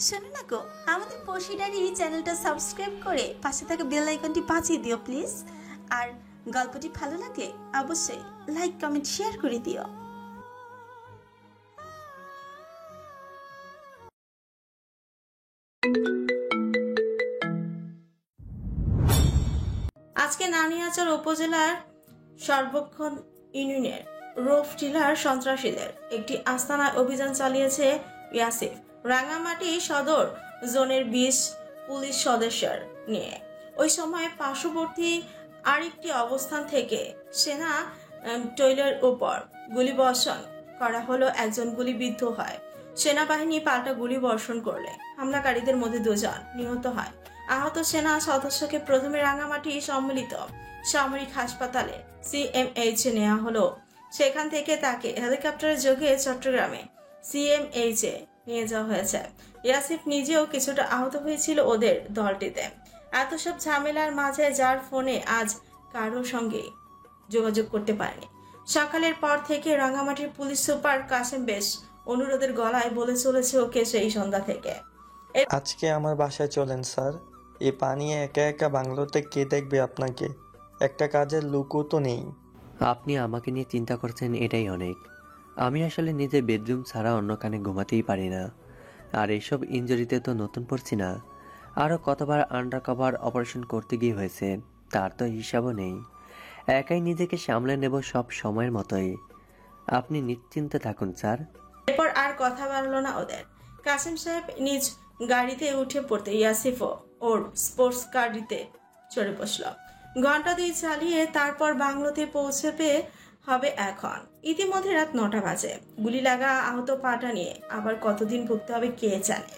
শোনো না গো, আমাদের পশিডারি চ্যানেলটা সাবস্ক্রাইব করে পাশে থাকা বেল আইকনটি বাজিয়ে দিও প্লিজ। আর গল্পটি ভালো লাগলে অবশ্যই লাইক কমেন্ট শেয়ার করে দিও। আজকে নানিয়াচর উপজেলার সর্বক্ষণ ইউনিয়নের রোফ টিলার সন্ত্রাসীদের একটি আস্তানায় অভিযান চালিয়েছে ইয়াসিফ রাঙামাটি সদর জোনের 20 পুলিশ সদস্যের নিয়ে। ওই সময় পার্শ্ববর্তী আরেকটি অবস্থান থেকে সেনা টয়লের উপর গুলিবর্ষণ করা হলো। একজন গুলিবিদ্ধ হয়। সেনাবাহিনী পাল্টা গুলি বর্ষণ করলে হামলাকারীদের মধ্যে 2 জন নিহত হয়। আহত সেনা সদস্যকে প্রথমে রাঙামাটি সম্মিলিত সামরিক হাসপাতালে সিএমএইচ নেওয়া হলো। সেখান থেকে তাকে হেলিকপ্টারের যোগে চট্টগ্রামে সিএমএইচ নিয়ে যাওয়া হয়েছে। ইয়াসিফ নিজেও কিছুটা আহত হয়েছিল ওদের দলটিতে। এত সব ঝামেলার মাঝে যার ফোনে আজ কারোর সঙ্গে যোগাযোগ করতে পারেনি। সকালের পর থেকে রাঙামাটির পুলিশ সুপার কাসেম বেশ অনুরোধের গলায় বলে চলেছে ওকে সেই সন্ধ্যা থেকে। আজকে আমার বাসায় চলেন স্যার। এই পানি একা একা বাংলোতে কে দেখবে আপনাকে? একটা কাজের লুকও তো নেই। আপনি আমাকে নিয়ে চিন্তা করছেন, এটাই অনেক। আমি আসলে নিজের বেডরুম ছাড়া অন্য কানে ঘুমাতেই পারি না। আর এইসব ইনজুরিতে তো নতুন পড়ছি না। আরও কতবার আন্ডার কভার অপারেশন করতে গিয়ে হয়েছে, তার তো হিসাবও নেই। একাই নিজেকে সামলে নেব সব সময়ের মতোই। আপনি নিশ্চিন্তে থাকুন স্যার। এরপর আর কথা বাড়লো না ওদের। কাসেম সাহেব নিজ গাড়িতে উঠে পড়তে ইয়াসিফও ওর স্পোর্টস গাড়িতে চড়ে বসল। ঘন্টা 2 চালিয়ে তারপর বাংলোতে পৌঁছবে হবে এখন। ইতিমধ্যে রাত 9টা বাজে। গুলি লাগা আহত পাটা নিয়ে আবার কতদিন ভুগতে হবে কে জানে।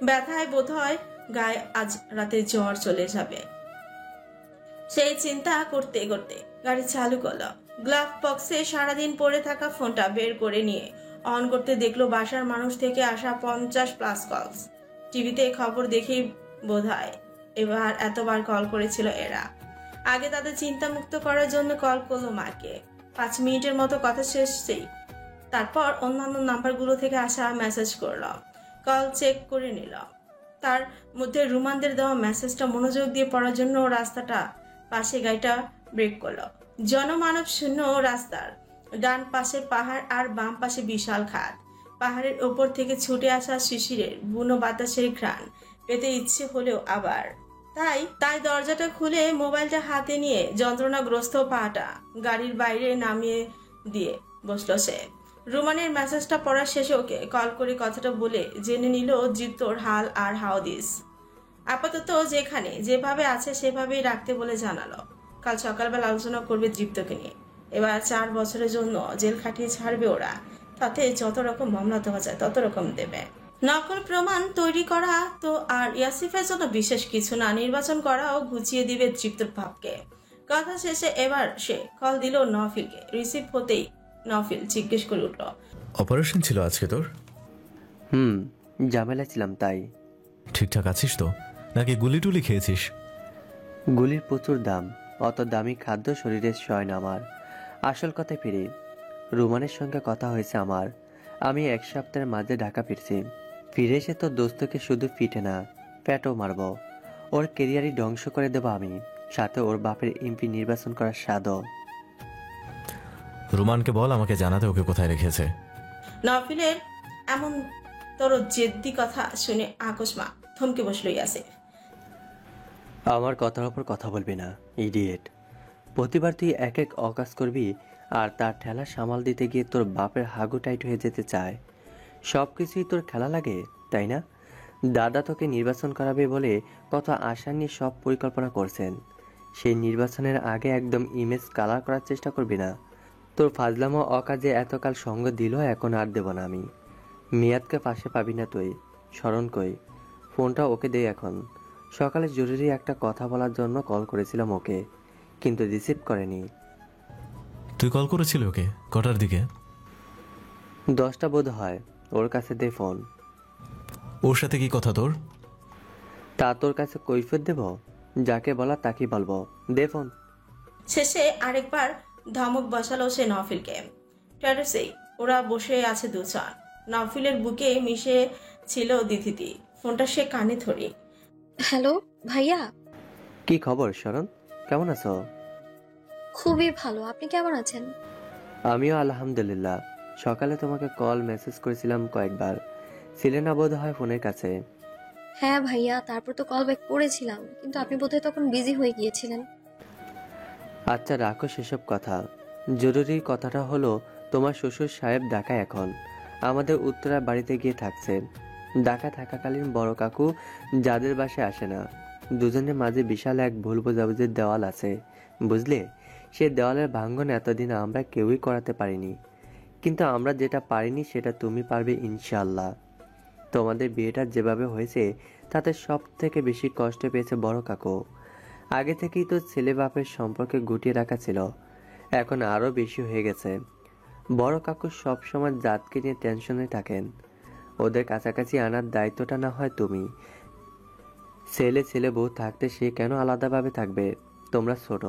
ব্যথায় বোধহয় গায়ে আজ রাতে জ্বর চলে যাবে। সেই চিন্তা করতে করতে গাড়ি চালু করলো। গ্লাভ বক্সে সারাদিন পড়ে থাকা ফোনটা বের করে নিয়ে অন করতে দেখলো বাসার মানুষ থেকে আসা 50+ কলস। টিভিতে খবর দেখেই বোধহয় এবার এতবার কল করেছিল এরা। আগে তাদের চিন্তা মুক্ত করার জন্য কল করলো মাকে। 5 মিনিটের মতো কথা শেষেই তারপর অন্যান্য নাম্বারগুলো থেকে আসা মেসেজ করলো। কল চেক করে নিল। তার মধ্যে রুমানদের দেওয়া মেসেজটা মনোযোগ দিয়ে পড়ার জন্য রাস্তাটা পাশে গাড়িটা ব্রেক করলো। জনমানব শূন্য রাস্তার ডান পাশে পাহাড় আর বাম পাশে বিশাল খাদ। পাহাড়ের ওপর থেকে ছুটে আসা শিশিরের বুনো বাতাসের ঘ্রাণ পেতে ইচ্ছে হলেও আবার তাই দরজাটা খুলে মোবাইলটা হাতে নিয়ে যন্ত্রণাগ্রস্ত পাটা গাড়ির বাইরে নামিয়ে দিয়ে বসলো সে। রুমানের মেসেজটা পড়ার শেষে ওকে কল করে কথাটা বলে জেনে নিল জিপ্তোর হাল আর হাওদিস। আপাতত যেখানে যেভাবে আছে সেভাবেই রাখতে বলে জানালো। কাল সকালবেলা আলোচনা করবে জিপ্তোকে নিয়ে। এবার 4 বছরের জন্য জেল খাটিয়ে ছাড়বে ওরা। তাতে যত রকম মামলা দেওয়া যায় তত রকম দেবে। নকল প্রমাণ তৈরি করা তো আর ইয়াসিফের জন্য বিশেষ কিছু না। নির্বাচন করাও ঘুচিয়ে দিবে জিপ্তোর ভাবকে। কথা শেষে এবার সে কল দিল নফিলকে। রিসিভ হতেই নফিল জিজ্ঞেস করে উঠল, অপারেশন ছিল আজকে তোর? ঝামেলা ছিলাম তাই। ঠিকঠাক আছিস তো, নাকি গুলি টুলি খেয়েছিস? গুলির প্রচুর দাম, অত দামি খাদ্য শরীরে সয় না আমার। আসল কথায় ফিরে, রুমানের সঙ্গে কথা হয়েছে আমার। আমি 1 সপ্তাহের মাঝে ঢাকা ফিরছি। ফিরে এসে তো দোস্তকে শুধু ফিটে না, প্যাটও মারব। ওর কেরিয়ারই ধ্বংস করে দেব আমি, সাথে ওর বাপের এমপি নির্বাচন করার স্বাদও। রুমানকে বল আমাকে জানাতে ওকে কোথায় রেখেছে। নফিলের এমন তোর জেদ্দি কথা শুনে আকস্মা থমকে বসলো ইয়াসিফ। আমার কথার ওপর কথা বলবি না, ইডিয়েট। প্রতিবার তুই এক এক অকাজ করবি, আর তার ঠেলা সামাল দিতে গিয়ে তোর বাপের হাগু টাইট হয়ে যেতে চায়। সব কিছুই তোর খেলা লাগে, তাই না? দাদা তোকে নির্বাচন করাবে বলে কত আশা নিয়ে সব পরিকল্পনা করছেন। সেই নির্বাচনের আগে একদম ইমেজ কালার করার চেষ্টা করবি না। তোর ফাজলামো অকাজে এতকাল সঙ্গ দিল, এখন আর দেব না আমি। মেয়াদকে পাশে পাবি না তুই, স্মরণ কই। ফোনটা ওকে দে এখন। সকালে জরুরি একটা কথা বলার জন্য কল করেছিলাম ওকে, কিন্তু রিসিভ করেনি। তুই কল করেছিলি ওকে কটার দিকে? 10টা বোধ হয়। ওর কাছে দে ফোন। ওর সাথে কি কথা তোর? তা তোর কাছে কৈফিয়ত দেব? যাকে বলা তাকেই বলবো, দে ফোন। শেষে আরেকবার ধমক বসালো সে নফিলকে। টেরেসেই ওরা বসে আছে 2 জন। নফিলের বুকে মিশে ছিল দিদিতি। ফোনটা সে কানে ধরে। হ্যালো ভাইয়া। কি খবর শরণ, কেমন আছো? খুবই ভালো, আপনি কেমন আছেন? আমিও আলহামদুলিল্লাহ। সকালে তোমাকে কল মেসেজ করেছিলাম কয়েকবার, ছিলে না বোধ হয় ফোনের কাছে। হ্যাঁ ভাইয়া, তারপর তো কল ব্যাক করেছিলাম, কিন্তু আপনি বোধহয় তখন বিজি হয়ে গিয়েছিলেন। আচ্ছা রাখো সেসব কথা। জরুরি কথাটা হলো, তোমার শ্বশুর সাহেব ঢাকায় এখন আমাদের উত্তরা বাড়িতে গিয়ে থাকছেন। ঢাকা থাকাকালীন বড় কাকু যাদের বাসায় আসে না, দুজনের মাঝে বিশাল এক ভুল বোঝাবুঝির দেওয়াল আছে, বুঝলে? সে দেওয়ালের ভাঙ্গন এতদিন আমরা কেউই করাতে পারিনি, কিন্তু আমরা যেটা পারিনি সেটা তুমি পারবে ইনশাল্লাহ। তোমাদের বিয়েটা যেভাবে হয়েছে তাতে সব থেকে বেশি কষ্ট পেয়েছে বড় কাকু। আগে থেকেই তো ছেলে বাপের সম্পর্কে গুটিয়ে রাখা ছিল, এখন আরও বেশি হয়ে গেছে। বড় কাকু সবসময় জাতকে নিয়ে টেনশনে থাকেন। ওদের কাছাকাছি আনার দায়িত্বটা না হয় তুমি। ছেলে ছেলে বউ থাকতে সে কেন আলাদাভাবে থাকবে? তোমরা ছোট,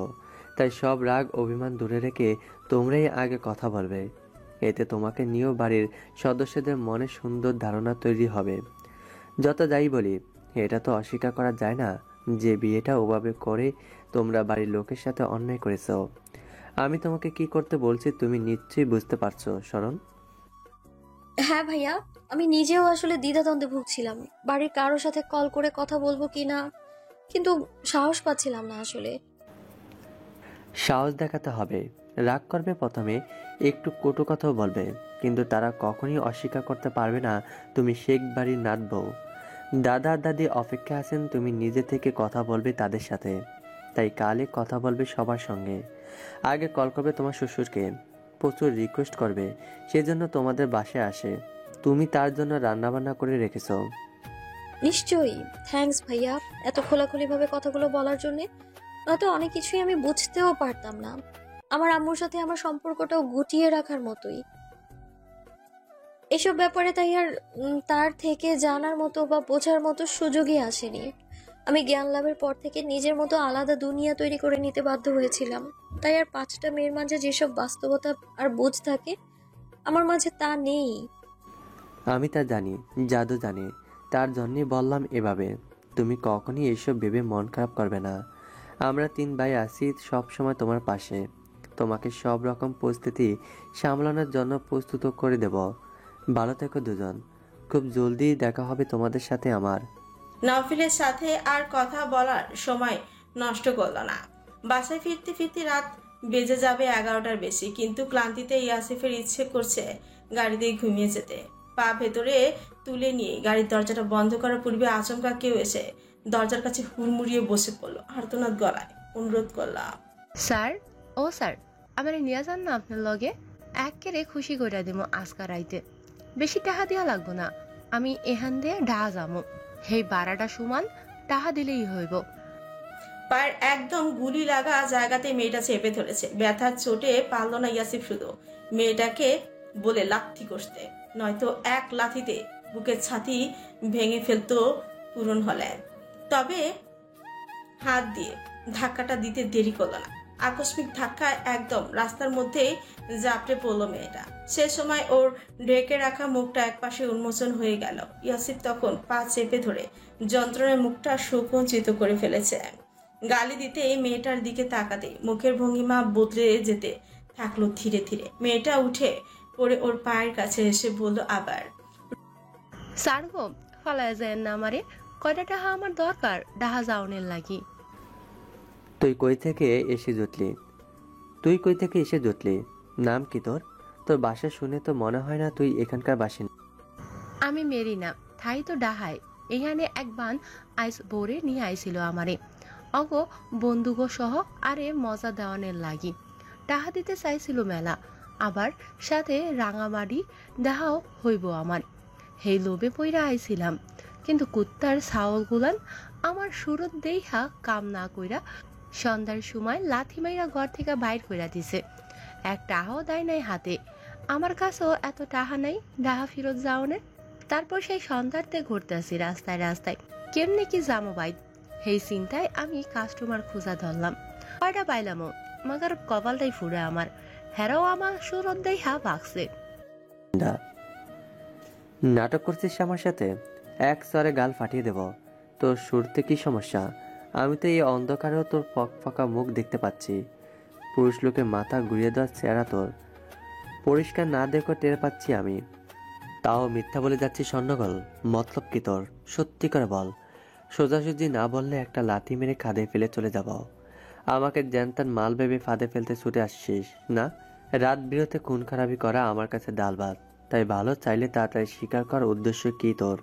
তাই সব রাগ অভিমান দূরে রেখে তোমরাই আগে কথা বলবে। এতে তোমাকে নিয়েও বাড়ির সদস্যদের মনে সুন্দর ধারণা তৈরি হবে। যত যাই বলি, এটা তো অস্বীকার করা যায় না যে বিয়েটা ওভাবে করে তোমরা বাড়ির লোকের সাথে অন্যায় করেছ। আমি তোমাকে কি করতে বলছি তুমি নিশ্চয়ই বুঝতে পারছো শরণ। হ্যাঁ ভাইয়া, আমি নিজেও আসলে দ্বিধাদ্বন্দ্বে ভুগছিলাম, বাড়ির কারোর সাথে কল করে কথা বলবো কিনা, কিন্তু সাহস পাচ্ছিলাম না আসলে। সাহস দেখাতে হবে। রাগ করবে প্রথমে, একটু কটু কথাও বলবে, কিন্তু তারা কখনই অস্বীকার করতে পারবে না তুমি শেখ বাড়ির নাত বউ। দাদা দাদি অপেক্ষা আছেন, তুমি নিজে থেকে কথা বলবে তাদের সাথে। তাই কালে কথা বলবে সবার সঙ্গে। আগে কল করবে তোমার শ্বশুরকে, প্রচুর রিকোয়েস্ট করবে সেজন্য তোমাদের বাসায় আসে। তুমি তার জন্য রান্নাবান্না করে রেখেছ। নিশ্চয়ই, থ্যাঙ্কস ভাইয়া এত খোলাখুলি ভাবে কথাগুলো বলার জন্য। নয়তো অনেক কিছুই আমি বুঝতেও পারতাম না। আমার আম্মুর সাথে আমার সম্পর্কটাও গুটিয়ে রাখার মতোই। এসব ব্যাপারে তাই আর তার থেকে জানার মতো বা বোঝার মতো সুযোগই আসেনি। আমি জ্ঞান লাভের পর থেকে নিজের মতো আলাদা দুনিয়া তৈরি করে নিতে বাধ্য হয়েছিলাম। তাই আর 5টা মেয়ের মাঝে যেসব বাস্তবতা আর বোঝ থাকে, আমার মাঝে তা নেই। আমি তা জানি, জাদু জানি, তার জন্যই বললাম এভাবে। তুমি কখনই এইসব ভেবে মন খারাপ করবে না। আমরা 3 ভাই আছি সব সময় তোমার পাশে। তোমাকে সব রকম পরিস্থিতি সামলানোর জন্য প্রস্তুত করে দেব। ভালো থেকো দুজন। খুব জলদি দেখা হবে তোমাদের সাথে আমার। নওফিলের সাথে আর কথা বলার সময় নষ্ট করলো না। বাসায় ফিরতে ফিরতে রাত বেজে যাবে 11টার বেশি, কিন্তু ক্লান্তিতে ইয়াসিফের ইচ্ছে করছে গাড়িতেই ঘুমিয়ে যেতে। পা ভেতরে তুলে নিয়ে গাড়ির দরজাটা বন্ধ করার পূর্বে আচমকা কেউ এসে দরজার কাছে হুড়মুড়িয়ে বসে পড়লো। আর্তনাদ গলায় অনুরোধ করলাম, স্যার, ও স্যার, আমার নিয়ে যান না আপনার লগে। একেরে খুশি করে দিব আজকা রাইতে। বেশি টাকা দিয়া লাগবো না, আমি এখান দিয়ে ডাহা যাবো। হেই বারাটা সমান টাকা দিলেই হইব। পায়ের একদম গুলি লাগা জায়গাতে মেয়েটা চেপে ধরেছে। ব্যথার চোটে পারল না ইয়াসিফ শুধু মেয়েটাকে বলে লাথি কষতে, নয়তো এক লাথিতে বুকের ছাতি ভেঙে ফেলতো পূরণ হলে। তবে হাত দিয়ে ধাক্কাটা দিতে দেরি করলো না। আকস্মিক ধাক্কায় একদম রাস্তার মধ্যেই জাপটে পড়লো মেয়েটা। সে সময় ওর ঢেকে রাখা মুখটা একপাশে উন্মোচন হয়ে গেল। ইয়াসিফ তখন পা চেপে ধরে যন্ত্রণায় মুখটা সুকুঞ্চিত করে ফেলেছে। গালি দিতে মেয়েটার দিকে তাকাতে মুখের ভঙ্গিমা বদলে যেতে থাকলো ধীরে ধীরে। মেয়েটা উঠে পড়ে ওর পায়ের কাছে এসে বলল আবার, স্যার গো, ফলায় যায় না আমারে। কয়টা টাকা আমার দরকার ডাহা যাওনের লাগি। তুই কই থেকে এসে জুটলি? নাম কি তোর? তোর বাসা শুনে তো মনে হয় না তুই এখানকার বাসিন্দা। আমি মেরিনা, থাই তো ডাহাই। এখানে এক বান আইস বোরে নিয়ে আইছিল আমারে, অগ বন্ধুগো সহ আরে মজা দেওয়ানের লাগি। টাহা দিতে চাইছিল মেলা, আবার সাথে রাঙামাটি দেখাও হইব আমার। হেই লোভে পইরা আইছিলাম, কিন্তু কুত্তার ছাওল গুলান আমার সুরত দেইহা কাম না কইরা সন্ধ্যার সময় লাথি মাইরা ঘর থেকে বাইর কইরা দিছে। এক টাহাও দেয় নাই হাতে। আমার কাছেও এত টাহা নাই ডাহা ফিরত যাওনের। তারপর সেই সন্ধ্যার্তে ঘুরতে আসি রাস্তায় রাস্তায়, কেমনে কি যামো বাইক। সেই চিন্তায় আমি কাস্টমার খোঁজা ধরলাম। কয়টা পাইলামও, মাগার কপালটাই ফুরে আমার। হেরাও আমার সুরত দেইহা ভাগছে। নাটক করছিস আমার সাথে? এক স্বরে গাল ফাটিয়ে দেব। তোর শুরুতে কি সমস্যা? আমি তো এই অন্ধকারেও তোর ফকফকা মুখ দেখতে পাচ্ছি। পুরুষ লোকের মাথা ঘুরিয়ে দেওয়ার চেহারা তোর পরিষ্কার না দেখো টের পাচ্ছি আমি। তাও মিথ্যা বলে যাচ্ছি স্বর্ণগল। মতলব কি তোর? সত্যি করে বল। সোজাসুজি না বললে একটা লাথি মেরে খাদে ফেলে চলে যাব। আমাকে জ্যানতান মাল ভেবে ফাঁদে ফেলতে ছুটে আসছিস না? রাত বিরতে খুন খারাপি করা আমার কাছে ডাল ভাত। তাই ভালো চাইলে তাড়াতাড়ি স্বীকার কর উদ্দেশ্য কি তোর।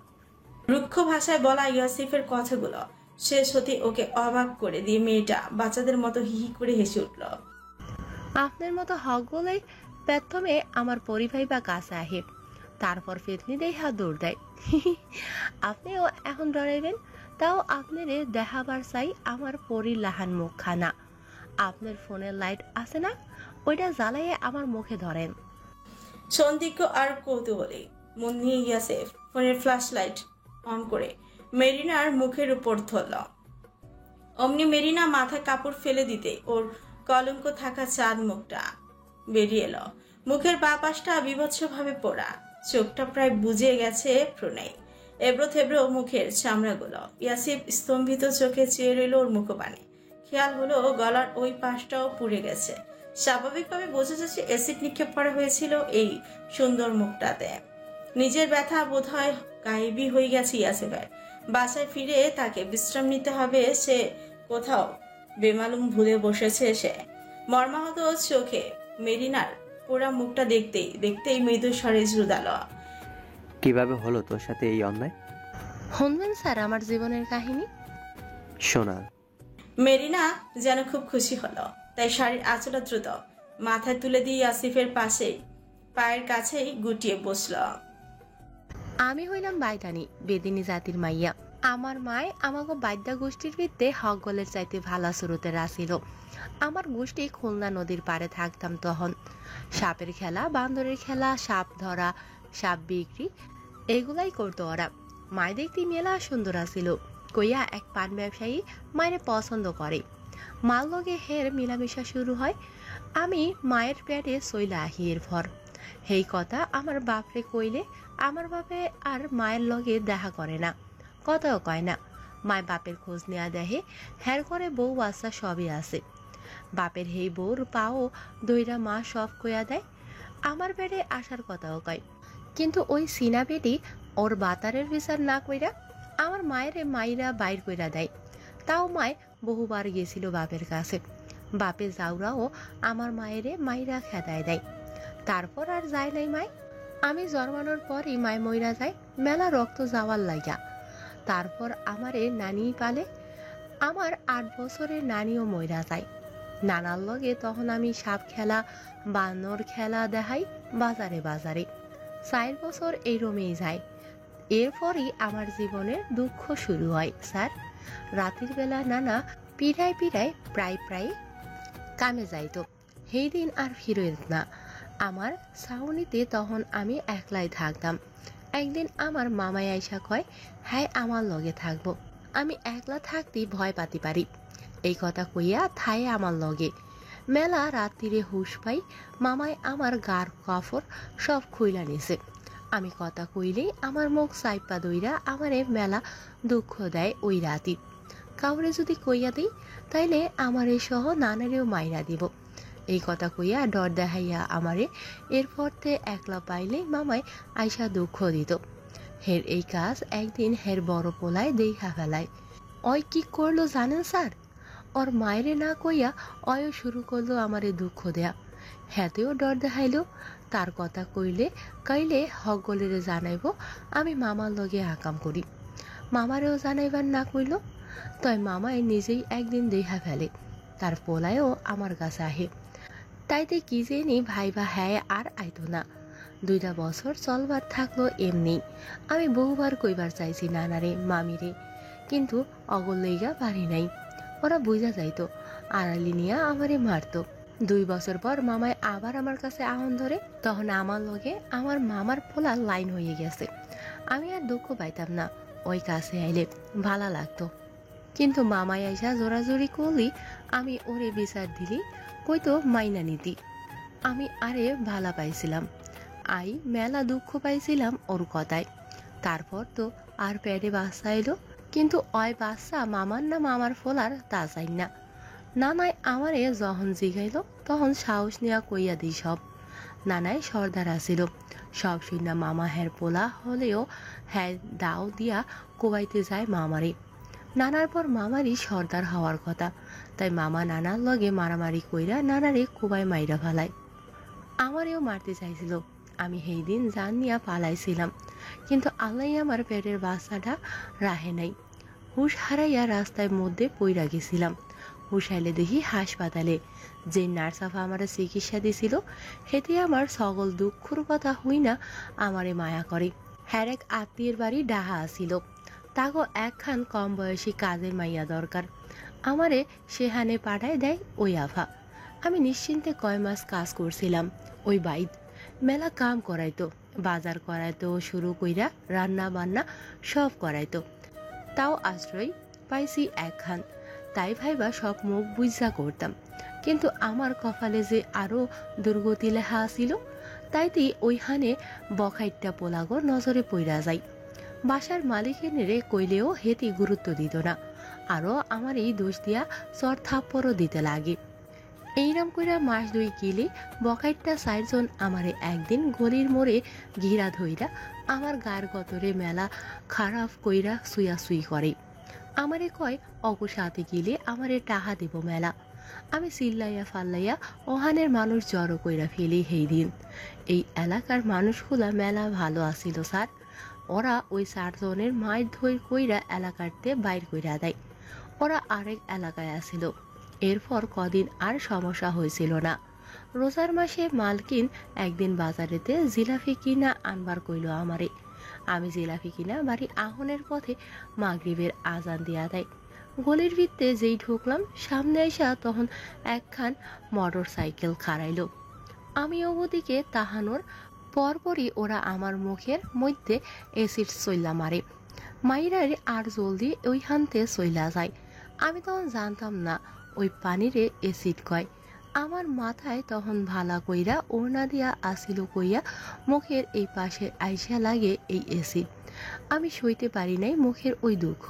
রুক্ষ ভাষায় বলা ইয়াসিফের কথাগুলো শেষ হতে ওকে অবাক করে দিয়ে মেয়েটা বাচ্চাদের মতো হিহি করে হেসে উঠল। আপনার মতো হক বলেই প্রথমে আমার পরিভাই বা কাছে আহে, তারপর ফেতনি দেই হাত দৌড় দেয়। আপনিও এখন ডরাইবেন? তাও আপনারে দেখাবার চাই আমার পরি লাহান মুখখানা। আপনার ফোনের লাইট আছে না? ওইটা জ্বালাইয়ে আমার মুখে ধরেন। সন্দিগ্ধ আর কৌতূহলী মন নিয়ে ইয়াসিফ ফোনের ফ্ল্যাশ লাইট অন করে মেরিনার মুখের উপর ধরল। অমনি মেরিনা মাথায় কাপড় ফেলে দিতে ওর কলঙ্ক থাকা চাঁদ মুখটা বেরিয়ে এলো। মুখের বাঁ পাশটা বীভৎসভাবে পোড়া, চোখটা প্রায় বুজে গেছে প্রণয়। এবড়ো থেবড়ো মুখের চামড়াগুলো। ইয়াসিফ স্তম্ভিত চোখে চেয়ে রইল ওর মুখপানে। খেয়াল হলো গলার ওই পাশটাও পুড়ে গেছে। স্বাভাবিকভাবে বোঝা যাচ্ছে অ্যাসিড নিক্ষেপ করা হয়েছিল এই সুন্দর মুখটাতে। নিজের ব্যথা বোধহয় গায়েবী হয়ে গেছে ইয়াসিফের। বাসায় ফিরে তাকে বিশ্রাম নিতে হবে। সে কোথাও বেমালুম ভুলে বসেছে সে। মর্মাহত চোখে মেরিনার পোড়া মুখটা দেখতেই মৃদু স্বরে জুদালো। কিভাবে হলো তোর সাথে এই অন্যায়? শুনবেন স্যার আমার জীবনের কাহিনী? শোনা। মেরিনা যেন খুব খুশি হলো, তাই শাড়ির আঁচলটা দ্রুত মাথায় তুলে দিয়ে আসিফের পাশেই পায়ের কাছেই গুটিয়ে বসল। আমি হইলাম বাইদানি, বেদিনী জাতির মাইয়া। আমার মায় আমাকে বাদ্যা গোষ্ঠীর ভিত্তে হক গলের চাইতে ভালা শুরুতে রাছিল। আমার গোষ্ঠী খুলনা নদীর পাড়ে থাকতাম তখন। সাপের খেলা, বান্দরের খেলা, সাপ ধরা, সাপ বিক্রি এগুলাই করতো ওরা। মায় দেখতে মেলা সুন্দর আছিল কইয়া এক পান ব্যবসায়ী মায়ের পছন্দ করে। মার লগে হের মিলামিশা শুরু হয়। আমি মায়ের পেটে চইলা আহি এরপর। সেই কথা আমার বাপরে কইলে আমার বাপে আর মায়ের লগে দেখা করে না, কথাও কয় না। মায় বাপের খোঁজ নেওয়া দেহে হের করে বউ বাচ্চা সবই আছে। বাপের হেই বউর পাও দইরা মা সব কইয়া দেয়। আমার পেটে আসার কথাও কয়, কিন্তু ওই সিনা বেটি ওর বাতারের বিচার না কইরা আমার মায়ের মাইরা বাইর কইরা দেয়। তাও মায় বহুবার গেছিল বাপের কাছে। বাপে যাওরাও আমার মায়েরে মাইরা খেদায় দেয়। তারপর আর যায় নাই মায়। আমি জন্মানোর পরই মায় মইরা যায় মেলা রক্ত যাওয়ার লাগা। তারপর আমারে নানি পালে। আমার 8 বছরের নানিও মইরা যায়। নানার লগে তখন আমি সাপ খেলা, বানর খেলা দেখাই বাজারে বাজারে। 4 বছর এই রমেই যায়। এরপরই আমার জীবনের দুঃখ শুরু হয় স্যার। রাতের বেলা নানা পিড়ায় প্রায় কামে যাইতো। সেই দিন আর ফিরত না। আমার ছাউনিতে তখন আমি একলাই থাকতাম। একদিন আমার মামাই আইসা কয়, হ্যাঁ আমার লগে থাকবো। আমি একলা থাকতে ভয় পাতি পারি। এই কথা কইয়া থায়ে আমার লগে। মেলা রাত্রিরে হুশ পাই। মামাই আমার গার কাপড় সব খুইলা নিছে। আমি কথা কইলেই আমার মুখ সাইপা দইরা আমারে মেলা দুঃখ দেয় ওই রাতি। কাউরে যদি কইয়া দিই তাইলে আমারে সহ নানারেও মাইরা দিব। এই কথা কইয়া ডর দেখাইয়া আমারে এরপরতে একলা পাইলে মামাই আইসা দুঃখ দিত। হের এই কাজ একদিন হের বড় পোলায় দেখা ফেলায়। ওই কি করলো জানেন স্যার? ওর মায়েরে না কইয়া অয় শুরু করলো আমারে দুঃখ দেয়া। হ্যাতেও ডর দেখাইল। তার কথা কাইলে হক গলেরে জানাইব আমি মামার লগে আকাম করি। মামারেও জানাইবার না কইল। তাই মামাই নিজেই একদিন দেখা ফেলে। তার পোলায়ও আমার কাছে আহে। তাইতে কি জেনি ভাইবা হ্যায় আর আইতো না। 2টা বছর চলবার থাকলো এমনি। আমি বহুবার কইবার চাইছি নানারে মামিরে, কিন্তু অগল লইগা পারি নাই। ওরা বুঝা যাইতো, আড়ালি নিয়া আমারে মারতো। 2 বছর পর মামাই আবার আমার কাছে আহন ধরে। তখন আমার লগে আমার মামার পোলা লাইন হয়ে গেছে। আমি আর দুঃখ পাইতাম না। ওই কাছে আইলে ভালা লাগতো। কিন্তু মামাই আইসা জোরাজোরি করলি আমি ওরে বিচার দিলি কইতো মাইনা নীতি। আমি আরে ভালা পাইছিলাম। আই মেলা দুঃখ পাইছিলাম ওর কথায়। তারপর তো আর পেটে বাচ্চা এলো, কিন্তু ওই বাচ্চা মামার না মামার ফোলার তা চাই না। নানাই আমারে যখন জিগাইল তখন সাহস নিয়া কইয়া দিই সব। নানাই সর্দার আসিল, সব শুইনা মামা হ্যার পোলা হলেও হ্যাঁ দাও দিয়া কোবাইতে যায় মামারে। নানার পর মামারই সর্দার হওয়ার কথা, তাই মামা নানার লগে মারামারি কইরা নানারে কোবাই মাইরা ফালায়। আমারেও মারতে চাইছিল, আমি সেই দিন জান নিয়া পালাইছিলাম, কিন্তু আল্লাহ আমার পেটের বাচ্চাটা রাহে নাই। হুশ হারাইয়া রাস্তায় মধ্যে পইরা গেছিলাম। হুশ আইলে দেখি হাসপাতালে যে নার্সাফা আমার চিকিৎসা দিছিল, হেতে আমার সকল দুঃখর কথা হই না আমারে মায়া করে। হ্যার এক আত্মীয়ের বাড়ি ডাহা আসিল, তাগো একখান কম বয়সী কাজের মাইয়া দরকার। আমারে সেহানে পাঠায় দেয় ওই আফা। আমি নিশ্চিন্তে কয় মাস কাজ করছিলাম ওই বাইদ। মেলা কাম করাইতো, বাজার করাইতো শুরু কইরা রান্না বান্না সব করাইতো। তাও আশ্রয় পাইছি একখান, তাই ভাইবা সব মুখ বুঝা করতাম। কিন্তু আমার কপালে যে আরো দুর্গতি লেখা আসিল, তাইতেই ওইখানে বখাইটটা পোলাগো নজরে পইরা যায়। বাসার মালিকের নেড়ে কইলেও হেতি গুরুত্ব দিত না, আরো আমার এই দোষ দিয়া চর থাপ্পড়ও দিতে লাগে। এইরম কইরা মাস দুই গেলে বকাইটটা 4 জন আমারে একদিন গলির মোড়ে ঘিরা ধইরা আমার গার গতরে মেলা খারাপ কইরা সুই করে। আমারে কয় অগসাতে গেলে আমারে টাহা দেব মেলা। আমি চিল্লাইয়া ফাল্লাইয়া ওহানের মানুষ জড়ো কইরা ফেলি। সেই দিন এই এলাকার মানুষগুলা মেলা ভালো আসিল স্যার। ওরা ওই 4 জনের মায়ের ধৈর কইরা এলাকারতে বাইর কইরা দেয়। ওরা আরেক এলাকায় আসিল। এরপর কদিন আর সমস্যা হয়েছিল না। রোজার মাসে মালকিন একদিন বাজারেতে জিলাপি কিনা আনবার কইল আমারে। আমি জিলাপি কিনা বাড়ি আহনের পথে মাগরিবের আজান দিয়া দেয়। গলির ভিত্তে যেই ঢুকলাম, সামনে আইসা তখন একখান মোটর সাইকেল খাড়াইল। আমি ওদিকে তাহানোর পরপরই ওরা আমার মুখের মধ্যে এসিড চইলা মারে। মাইরার আর জলদি ওইখানতে চইলা যায়। আমি তখন জানতাম না ওই পানিরে এসিড কয়। আমার মাথায় তখন ভালা কইরা ওড়না দিয়া আসিল কইয়া মুখের এই পাশে আইসা লাগে এই এসিড। আমি সইতে পারি নাই মুখের ওই দুঃখ।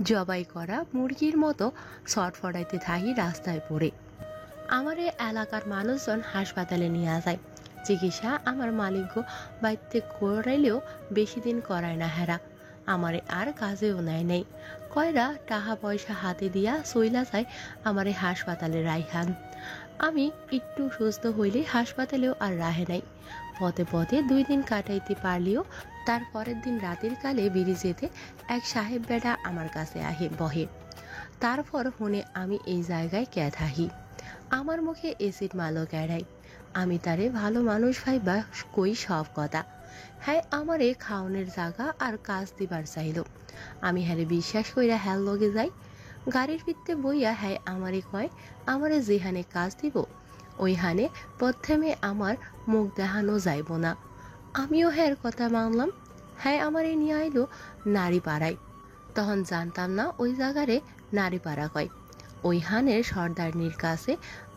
জবাই করা মুরগির মতো ছটফটাইতে থাকি রাস্তায় পড়ে। আমারে এলাকার মানুষজন হাসপাতালে নিয়ে যায়। চিকিৎসা আমার মালিক বাড়িতে করাইলেও বেশি দিন করায় না হেরা। আমারে আর কাজেও নেয় নেই, কয়রা টাকা পয়সা হাতে দিয়া চইলা যায় আমারে হাসপাতালে রাইখান। আমি একটু সুস্থ হইলে হাসপাতালেও আর রাহে নাই। পথে পথে 2 দিন কাটাইতে পারলেও তার পরের দিন রাতের কালে ব্রিজেতে এক সাহেব বেটা আমার কাছে বহে। তারপর ফোনে আমি এই জায়গায় কে থাকি। আমার মুখে এসিড মালো কেড়াই। আমি তারে ভালো মানুষ ভাইবা কই সব কথা। হ্যাঁ আমারে খাওনের জায়গা আর কাজ দিবার চাইল। আমি হ্যারে বিশ্বাস কইরা হ্যাল লগে যাই। গাড়ির ভিত্তে বইয়া হ্যাঁ আমারে কয় আমারে যেখানে কাজ দিব ওইখানে প্রথমে আমার মুখ দেখানো যাইব না। আমিও হ্যার কথা মানলাম। হ্যাঁ আমারে নিয়ে আইলো নারী পাড়ায়। তখন জানতাম না ওই জায়গারে নারী পাড়া কয়। ওইখানের সর্দারনির কাছে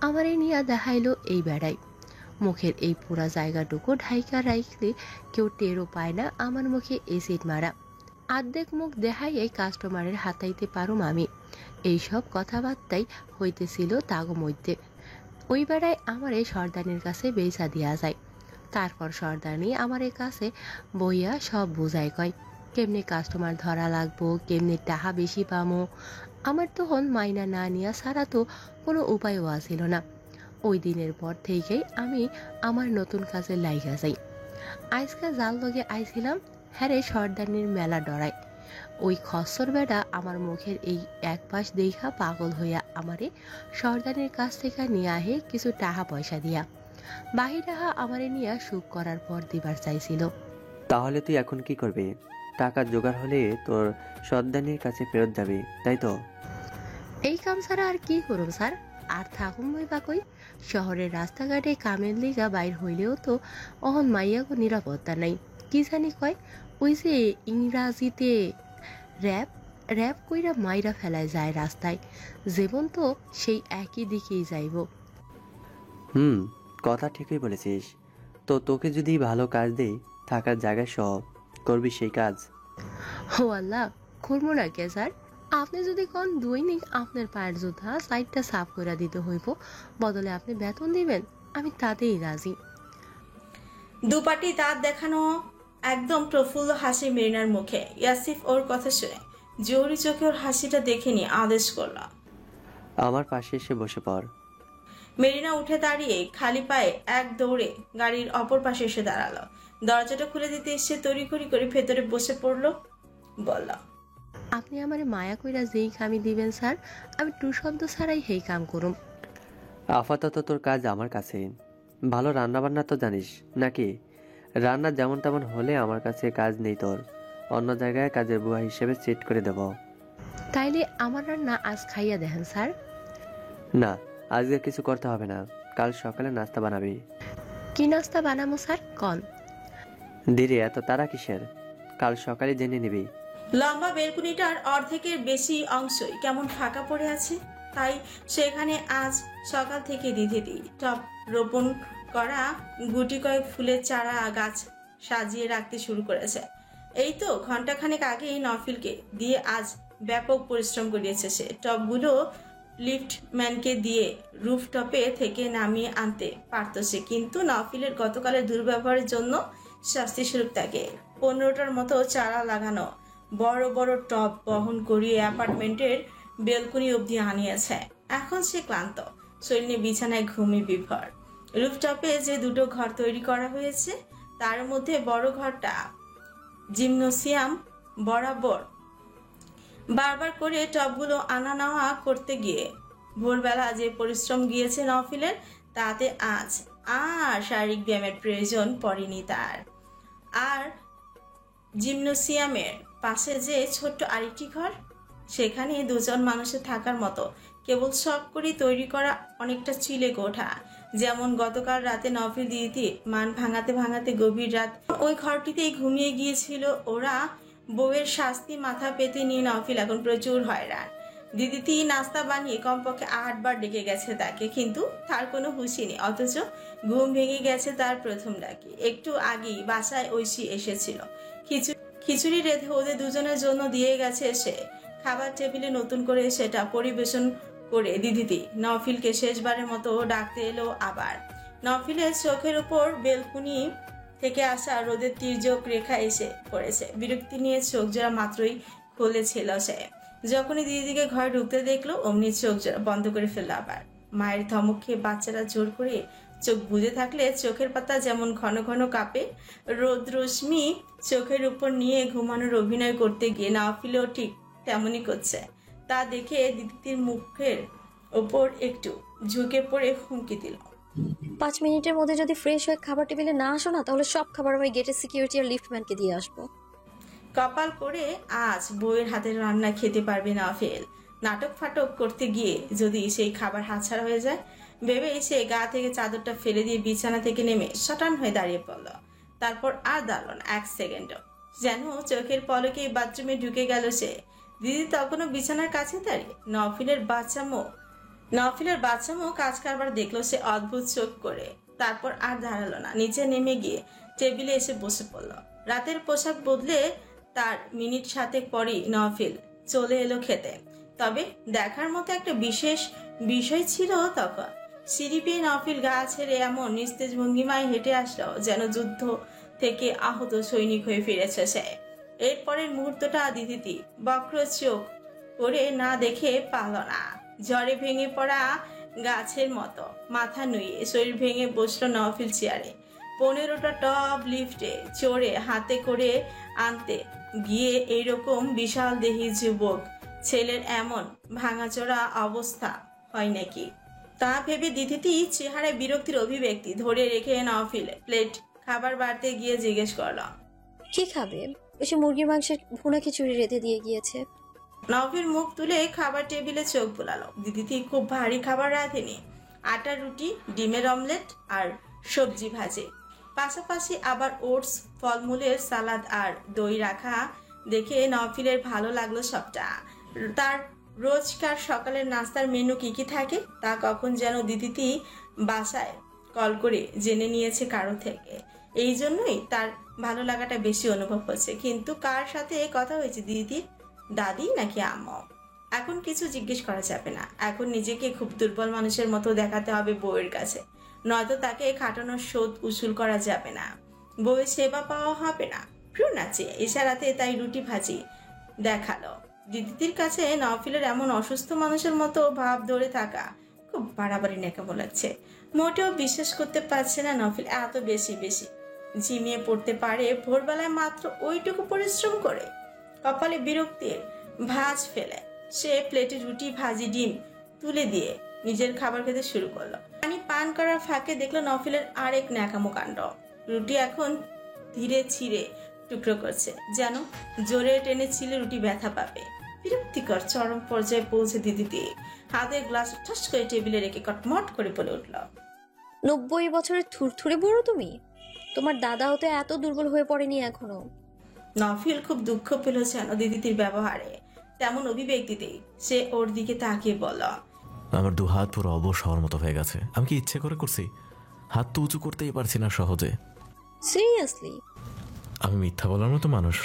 আমারে নিয়ে দেখাইলো এই বেড়াই। মুখের এই পুরা জায়গাটুকু ঢাইকা রাখলে কেউ টেরও পায় না আমার মুখে এসিড মারা। আর্ধেক মুখ দেখাই এই কাস্টমারের হাতাইতে পারুম আমি। এইসব কথাবার্তাই হইতেছিল তাগো মধ্যে। ওই বেড়ায় আমার এই সর্দারনির কাছে বেচা দিয়া যায়। তারপর সর্দারনি আমার কাছে বইয়া সব বুঝাই কয় কেমনে কাস্টমার ধরা লাগবো, কেমনে টাকা বেশি পামো। আমার তখন মাইনা না নিয়া ছাড়া তো কোনো উপায়ও আসিল না। ওই দিনের পর থেকেই আমি আমার নতুন কাজে লাইগা যাই। আজকে জাল লগে আইছিলাম হ্যারে সর্দারনির মেলা ডরায়। ওই খসর বেড়া আমার মুখের এই এক পাশ দেখা পাগল হইয়া আমারে সর্দারনির কাছ থেকে নিয়ে আহে কিছু টাকা পয়সা দিয়া। বাহি টাকা আমারে নিয়ে সুখ করার পর দিবার চাইছিল। তাহলে তুই এখন কি করবি? টাকা জোগাড় হলে তোর সর্দারনির কাছে ফেরত যাবি, তাই তো? এই কাম ছাড়া আর কি করুম স্যার? আর থাকুম বা কই? শহরের রাস্তাঘাটে কামের লিগা বাইর হইলেও তো অহন মাইয়াগো নিরাপত্তা নাই। কি জানি কয় ওই যে ইংরাজিতে র্যাপ র্যাপ কইরা মাইরা ফেলায় যায় রাস্তায়। জীবন তো সেই একই দিকেই যাইব। কথা ঠিকই বলেছিস। তো তোকে যদি ভালো কাজ দেই, থাকার জায়গা সহ, করবি সেই কাজ? ও আল্লাহ, করবো না কে স্যার? আপনি যদি কোন দৈনিক আপনার পায়ের জুতা সাইডটা সাফ করে দিতে হইব, বদলে আপনি বেতন দিবেন, আমি তাতেই রাজি। দুপাটি দাঁত দেখানো একদম প্রফুল্ল হাসি মেরিনার মুখে। ইয়াসিফ ওর কথা শুনে জোহরি চোখে ওর হাসিটা দেখে নিয়ে আদেশ করল। আমার পাশে এসে বসে পড়। মেরিনা উঠে দাঁড়িয়ে খালি পায়ে এক দৌড়ে গাড়ির অপর পাশে এসে দাঁড়ালো। দরজাটা খুলে দিতে এসে তড়িঘড়ি করে ভেতরে বসে পড়ল। বলল, আপনি আমারে মায়া কইরা যেই কামি দিবেন স্যার, আমি টু শব্দ ছাড়াই হেই কাম করুম। আপাতত তোর কাজ আমার কাছে। ভালো রান্নাবান্না তো জানিস নাকি? রান্না যেমন তেমন হলে আমার কাছে কাজ নেই তোর, অন্য জায়গায় কাজের বুয়া হিসেবে সেট করে দেব। তাইলে আমার রান্না আজ খাইয়া দেখেন স্যার। না, আজকে কিছু করতে হবে না, কাল সকালে নাস্তা বানাবি। কি নাস্তা বানামো স্যার কন? ধীরে, এত তারা কিসের? কাল সকালে জেনে নিবি। লম্বা বেলকুনিটার অর্ধেকের বেশি অংশই কেমন ফাঁকা পড়ে আছে, তাই সেখানে আজ সকাল থেকে দিদি টব রোপণ করা গুটি কয়েক ফুলের চারা গাছ সাজিয়ে রাখতে শুরু করেছে। এই তো ঘন্টাখানেক আগেই নফিলকে দিয়ে আজ ব্যাপক পরিশ্রম করিয়েছে সে। টবগুলো লিফটম্যানকে দিয়ে রুফটপে থেকে নামিয়ে আনতে পারত সে, কিন্তু নফিলের গতকালের দুর্ব্যবহারের জন্য শাস্তিস্বরূপ তাকে 15টার মতো চারা লাগানো বড় বড় টব বহন করিয়ে অ্যাপার্টমেন্টের বেলকনি অবধি আনিয়েছে। এখন সে ক্লান্ত, শরীরে বিছানায় ঘুমিয়ে বিভর। রুফটপে যে দুটো ঘর তৈরি করা হয়েছে, তার মধ্যে বড় ঘরটা জিমনোসিয়াম বরাবর। বারবার করে টবগুলো আনা নেওয়া করতে গিয়ে ভোরবেলা যে পরিশ্রম গিয়েছে নফিলের, তাতে আজ আর শারীরিক ব্যায়ামের প্রয়োজন পড়েনি তার। আর জিমনোসিয়ামের পাশে যে ছোট্ট আরেকটি ঘর, সেখানে দুজন মানুষের থাকার মতো কেবল শখ করে তৈরি করা অনেকটা চিলে কোঠা। যেমন গতকাল রাতে নফিল দিদি মান ভাঙাতে ভাঙাতে গভীর রাত ওই ঘরটিতেই ঘুমিয়ে গিয়েছিল ওরা। বউয়ের শাস্তি মাথা পেতে নিয়ে নফিল এখন প্রচুর হয়রান। দিদিটি নাস্তা বানিয়ে কমপক্ষে 8 বার ডেকে গেছে তাকে, কিন্তু তার কোনো হুঁশি নেই। অথচ ঘুম ভেঙে গেছে তার প্রথম ডাকে। একটু আগেই বাসায় ঐশী এসেছিল, খিচুড়ি রেঁধে ওদের দুজনের জন্য দিয়ে গেছে সে। খাবার টেবিলে নতুন করে সেটা পরিবেশন করে দিদিটি নফিলকে শেষবারের মতো ডাকতে এলো আবার। নফিলের চোখের উপর বেলকুনি থেকে আসা রোদের তির্যক রেখা এসে পড়েছে। বিরক্তি নিয়ে চোখ জোড়া মাত্রই খুলেছিল সে। যখনই দিদিকে ঘরে ঢুকতে দেখলো, অমনি চোখ জোড়া বন্ধ করে ফেললো আবার। মায়ের ধমক খেয়ে বাচ্চারা জোর করে চোখ বুজে থাকলে চোখের পাতা যেমন ঘন ঘন কাঁপে, রোদ রশ্মি চোখের উপর নিয়ে ঘুমানোর অভিনয় করতে গিয়ে নফিলও ঠিক তেমনই করছে। তা দেখে দিদির মুখের ওপর একটু ঝুঁকে পড়ে হুমকি দিল, 5 মিনিটের মধ্যে যদি ফ্রেশ হয়ে খাবার টেবিলে না আসো না, তাহলে সব খাবার আমি গেটের সিকিউরিটি আর লিফটম্যানকে দিয়ে আসবো। কপাল করে আজ বউয়ের হাতের রান্না খেতে পারবে না ফেল। নাটক ফাটক করতে গিয়ে যদি সেই খাবার হাতছাড়া হয়ে যায় ভেবে সে গা থেকে চাদরটা ফেলে দিয়ে বিছানা থেকে নেমে শটান হয়ে দাঁড়িয়ে পড়ল। তারপর আর দাঁড়াল না 1 সেকেন্ডও, যেন চোখের পলকে বাথরুমে ঢুকে গেল সে। দিদি তখনও বিছানার কাছে দাঁড়িয়ে। নফিলের বাচ্চামো কাজ কারবার দেখলো সে অদ্ভুত চোখ করে। তারপর আর দাঁড়ালো না, নিচে নেমে গিয়ে টেবিলে এসে বসে পড়ল। রাতের পোশাক বদলে তার মিনিট 7 পরই নফিল চলে এলো খেতে। তবে দেখার মতো একটা বিশেষ বিষয় ছিল তখন। সিঁড়ি পেয়ে নফিল গা ছেড়ে এমন নিস্তেজ ভঙ্গিমায় হেঁটে আসলো যেন যুদ্ধ থেকে আহত সৈনিক হয়ে ফিরেছে সে। এরপরের মুহূর্তটা দিদিটি বক্র চোখ করে না দেখে পারল না। ঝড়ে ভেঙে পড়া গাছের মতো মাথা নুয়ে শরীর ভেঙে বসলো নফিল চেয়ারে। 15টা টব লিফটে চড়ে হাতে করে আনতে গিয়ে এইরকম বিশাল দেহী যুবক ছেলের এমন ভাঙাচোরা অবস্থা হয় নাকি? তা ভেবে দিদিটি চেহারায় বিরক্তির অভিব্যক্তি ধরে রেখে নফিল প্লেট খাবার বাড়তে গিয়ে জিজ্ঞেস করল, কি খাবে? ওই যে মুরগির মাংসের ভুনা খিচুড়ি রেঁধে দিয়ে গিয়েছে। নফিল মুখ তুলে খাবার টেবিলে চোখ বোলালো। দিদিটি খুব ভারী খাবার রাঁধেনি, আটার রুটি, ডিমের অমলেট আর সবজি ভাজে, পাশাপাশি আবার ওটস, ফলমূলের সালাদ আর দই রাখা দেখে নফিলের ভালো লাগলো সবটা। তার রোজকার সকালের নাস্তার মেনু কি কি থাকে তা কখন যেন দিদিটি বাসায় কল করে জেনে নিয়েছে কারো থেকে, এই জন্যই তার ভালো লাগাটা বেশি অনুভব হচ্ছে। কিন্তু কার সাথে কথা হয়েছে, দিদির দাদি নাকি আম্মু? এখন কিছু জিজ্ঞেস করা যাবে না। এখন নিজেকে খুব দুর্বল মানুষের মতো দেখাতে হবে বউয়ের কাছে, নয়তো তাকে খাটানোর শোধ উসুল করা যাবে না, বউয়ের সেবা পাওয়া হবে না। প্রিয় নাচে ইশারাতে তাই রুটি ভাজি দেখালো। দিদির কাছে নওফিলের এমন অসুস্থ মানুষের মতো ভাব ধরে থাকা খুব বাড়াবাড়ি নেকামো লাগছে। মোটেও বিশ্বাস করতে পারছে না নওফিল এত বেশি ঝিমিয়ে পড়তে পারে ভোরবেলায় মাত্র ওইটুকু পরিশ্রম করে। কপালে বিরক্তির ভাঁজ ফেলে সে প্লেটে রুটি ভাজি ডিম তুলে দিয়ে নিজের খাবার খেতে শুরু করলো। পানি পান করার ফাঁকে দেখলো নওফিলের আরেক ন্যাকামো কাণ্ড। রুটি এখন ধীরে ছিঁড়ে টুকরো করছে, যেন জোরে টেনে ছিলে রুটি ব্যথা পাবে। বিরক্তিকর চরম পর্যায়ে পৌঁছে দিদিতে হাতের গ্লাস ঠাস করে টেবিলে রেখে কটমট করে বলে উঠল, 90 বছরের থুরথুরে বুড়ো তুমি। তোমার দাদা হতে এত দুর্বল হয়ে পড়েনি এখনো। নওফিল খুব দুঃখ পেল যেন দিদির ব্যবহারে। তেমন অভিব্যক্তিতেই সে ওর দিকে তাকিয়ে বলল, আমার দু হাত পুরো অবশ হওয়ার মতো হয়ে গেছে। আমি কি ইচ্ছে করে করছি? হাত তো উঁচু করতেই পারছি না সহজে। সিরিয়াসলি? আমি মিথ্যা বলার মতো মানুষ?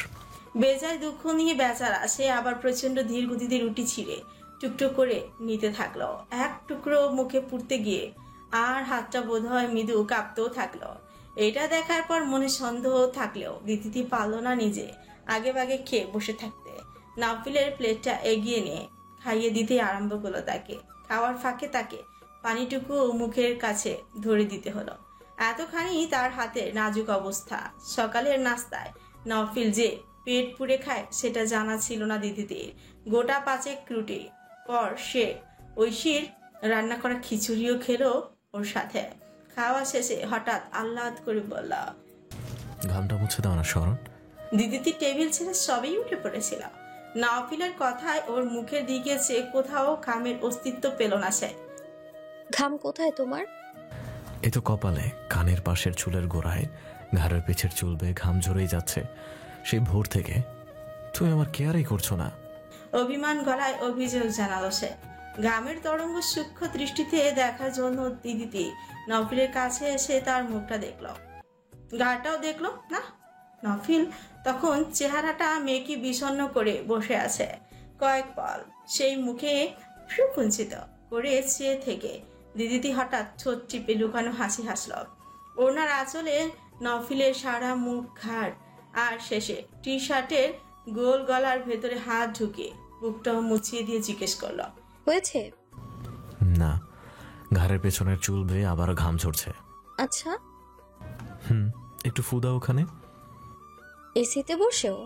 বেজায় দুঃখ নিয়ে বেচারা সে আবার প্রচন্ড ধীর গতিতে রুটি ছিঁড়ে টুকটো করে নিতে থাকলো। এক টুকরো মুখে পুড়তে গিয়ে আর হাতটা বোধহয় মৃদু কাঁপতেও থাকলো। এটা দেখার পর মনে সন্দেহ থাকলেও দিদি পারল না নিজে আগে ভাগে খেয়ে বসে থাকতে। নওফিলের প্লেটটা এগিয়ে নিয়ে খাইয়ে দিতে আরম্ভ করলো তাকে। খাওয়ার ফাঁকে তাকে পানিটুকু মুখের কাছে ধরে দিতে হলো। এতখানি তার হাতের নাজুক অবস্থা। সকালের নাস্তায় নওফিল যে পেট পুড়ে খায় সেটা জানা ছিল না দিদিদের। গোটা 5 রুটি পর সে ঐশীর রান্না করা খিচুড়িও খেলো ওর সাথে। খাওয়া শেষে হঠাৎ আহ্লাদ করে বলল, ঘামটা মুছে দাও না শরণ। দিদিটি টেবিল ছেড়ে সবেই উঠে পড়েছিল। নওফিলের কথায় ওর মুখের দিকে চেয়ে কোথাও ঘামের অস্তিত্ব পেল না সে। ঘাম কোথায় তোমার? এ তো কপালে, কানের পাশের চুলের গোড়ায়, ঘাড়ের পেছের চুল বেয়ে ঘাম ঝরেই যাচ্ছে সেই ভোর থেকে। তুমি আমার কেয়ারই করছো না। অভিমান গলায় অভিযোগ জানালো সে। ঘামের তরঙ্গ সূক্ষ্ম দৃষ্টিতে দেখার জন্য দিদিটি নওফিলের কাছে এসে তার মুখটা দেখলো, গাটাও দেখলো না। নওফিল তখন চেহারাটা মেয়েকে বিষণ্ণ করে বসে আছে। কয়েক পল সেই মুখে ভ্রু কুঞ্চিত করে চেয়ে থেকে দিদিটি হঠাৎ ঠোঁট টিপে লুকানো হাসি হাসল। ওনার আঁচলে নওফিলের সারা মুখ, ঘাড় আর শেষে টি শার্টের গোল গলার ভেতরে হাত ঢুকে বুকটাও মুছিয়ে দিয়ে জিজ্ঞেস করলো, হয়েছে? না, ঘাড়ের পেছনের চুল বেয়ে আবার ঘাম ঝরছে। আচ্ছা, একটু ফু দাও ওখানে। এসিতে বসেও?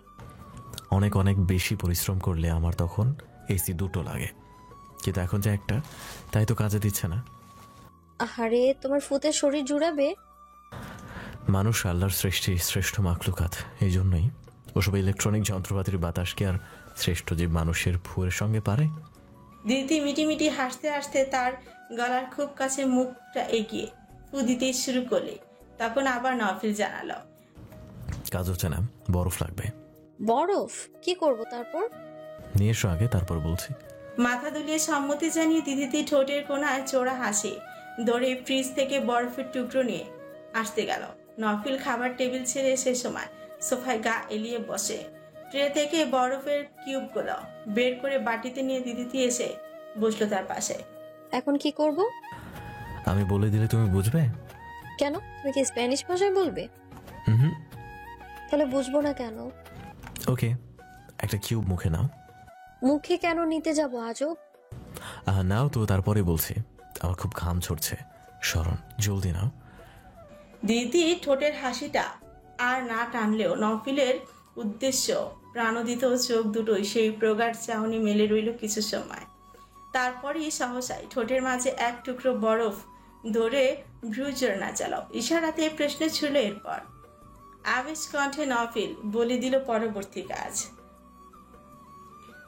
অনেক অনেক বেশি পরিশ্রম করলে আমার তখন এসি দুটো লাগে, কিন্তু এখন যে একটা, তাই তো কাজে দিচ্ছে না। আহারে, তোমার ফুতে শরীর জুড়াবে। মানুষ আল্লাহর সৃষ্টি, শ্রেষ্ঠ মাখলুকাত। এই জন্যই ওসব ইলেকট্রনিক যন্ত্রপাতির বাতাস কি আর শ্রেষ্ঠ জীব মানুষের ফুয়ের সঙ্গে পারে? দিদি মিটি হাসতে হাসতে তার গলার খুব কাছে মুখটা এগিয়ে ফু দিতে শুরু করলে তখন আবার নওফিল জানালো, কাজ হচ্ছে না, বরফ লাগবে। বরফ? কি করব তারপর? নিয়ে এসো আগে, তারপর বলছি। মাথা দুলিয়ে সম্মতি জানিয়ে দিদিটি ঠোঁটের কোণায় চোরা হাসি ধরে ফ্রিজ থেকে বরফের টুকরো নিয়ে আসতে গেল। নওফিল খাবার টেবিল ছেড়ে সে সময় সোফায় গা এলিয়ে বসে ট্রে থেকে বরফের কিউবগুলো বের করে বাটিতে নিয়ে দিদিটি এসে বসলো তার পাশে। এখন কি করব? আমি বলে দিলে তুমি বুঝবে। কেন, তুমি কি স্প্যানিশ ভাষায় বলবে? হুম। তাহলে বুঝবো না কেন? ওকে, একটা কিউব মুখে নাও। মুখে কেন নিতে যাব আজব? নাও তো, তারপরে বলছি। আমার খুব ঘাম ঝরছে শরণ, জলদি নাও। দিদি ঠোঁটের হাসিটা আর না টানলেও নওফিলের উদ্দেশ্য প্রাণোদিত চোখ দুটোই সেই প্রগাঢ় চাহনি মেলে রইল কিছু সময়। তারপরই সহসাই ঠোঁটের মাঝে এক টুকরো বরফ ধরে ভ্রুজোর নাচালো। ইশারাতে প্রশ্ন ছিল এরপর। আবেশ কণ্ঠে নওফিল বলে দিল পরবর্তী কাজ।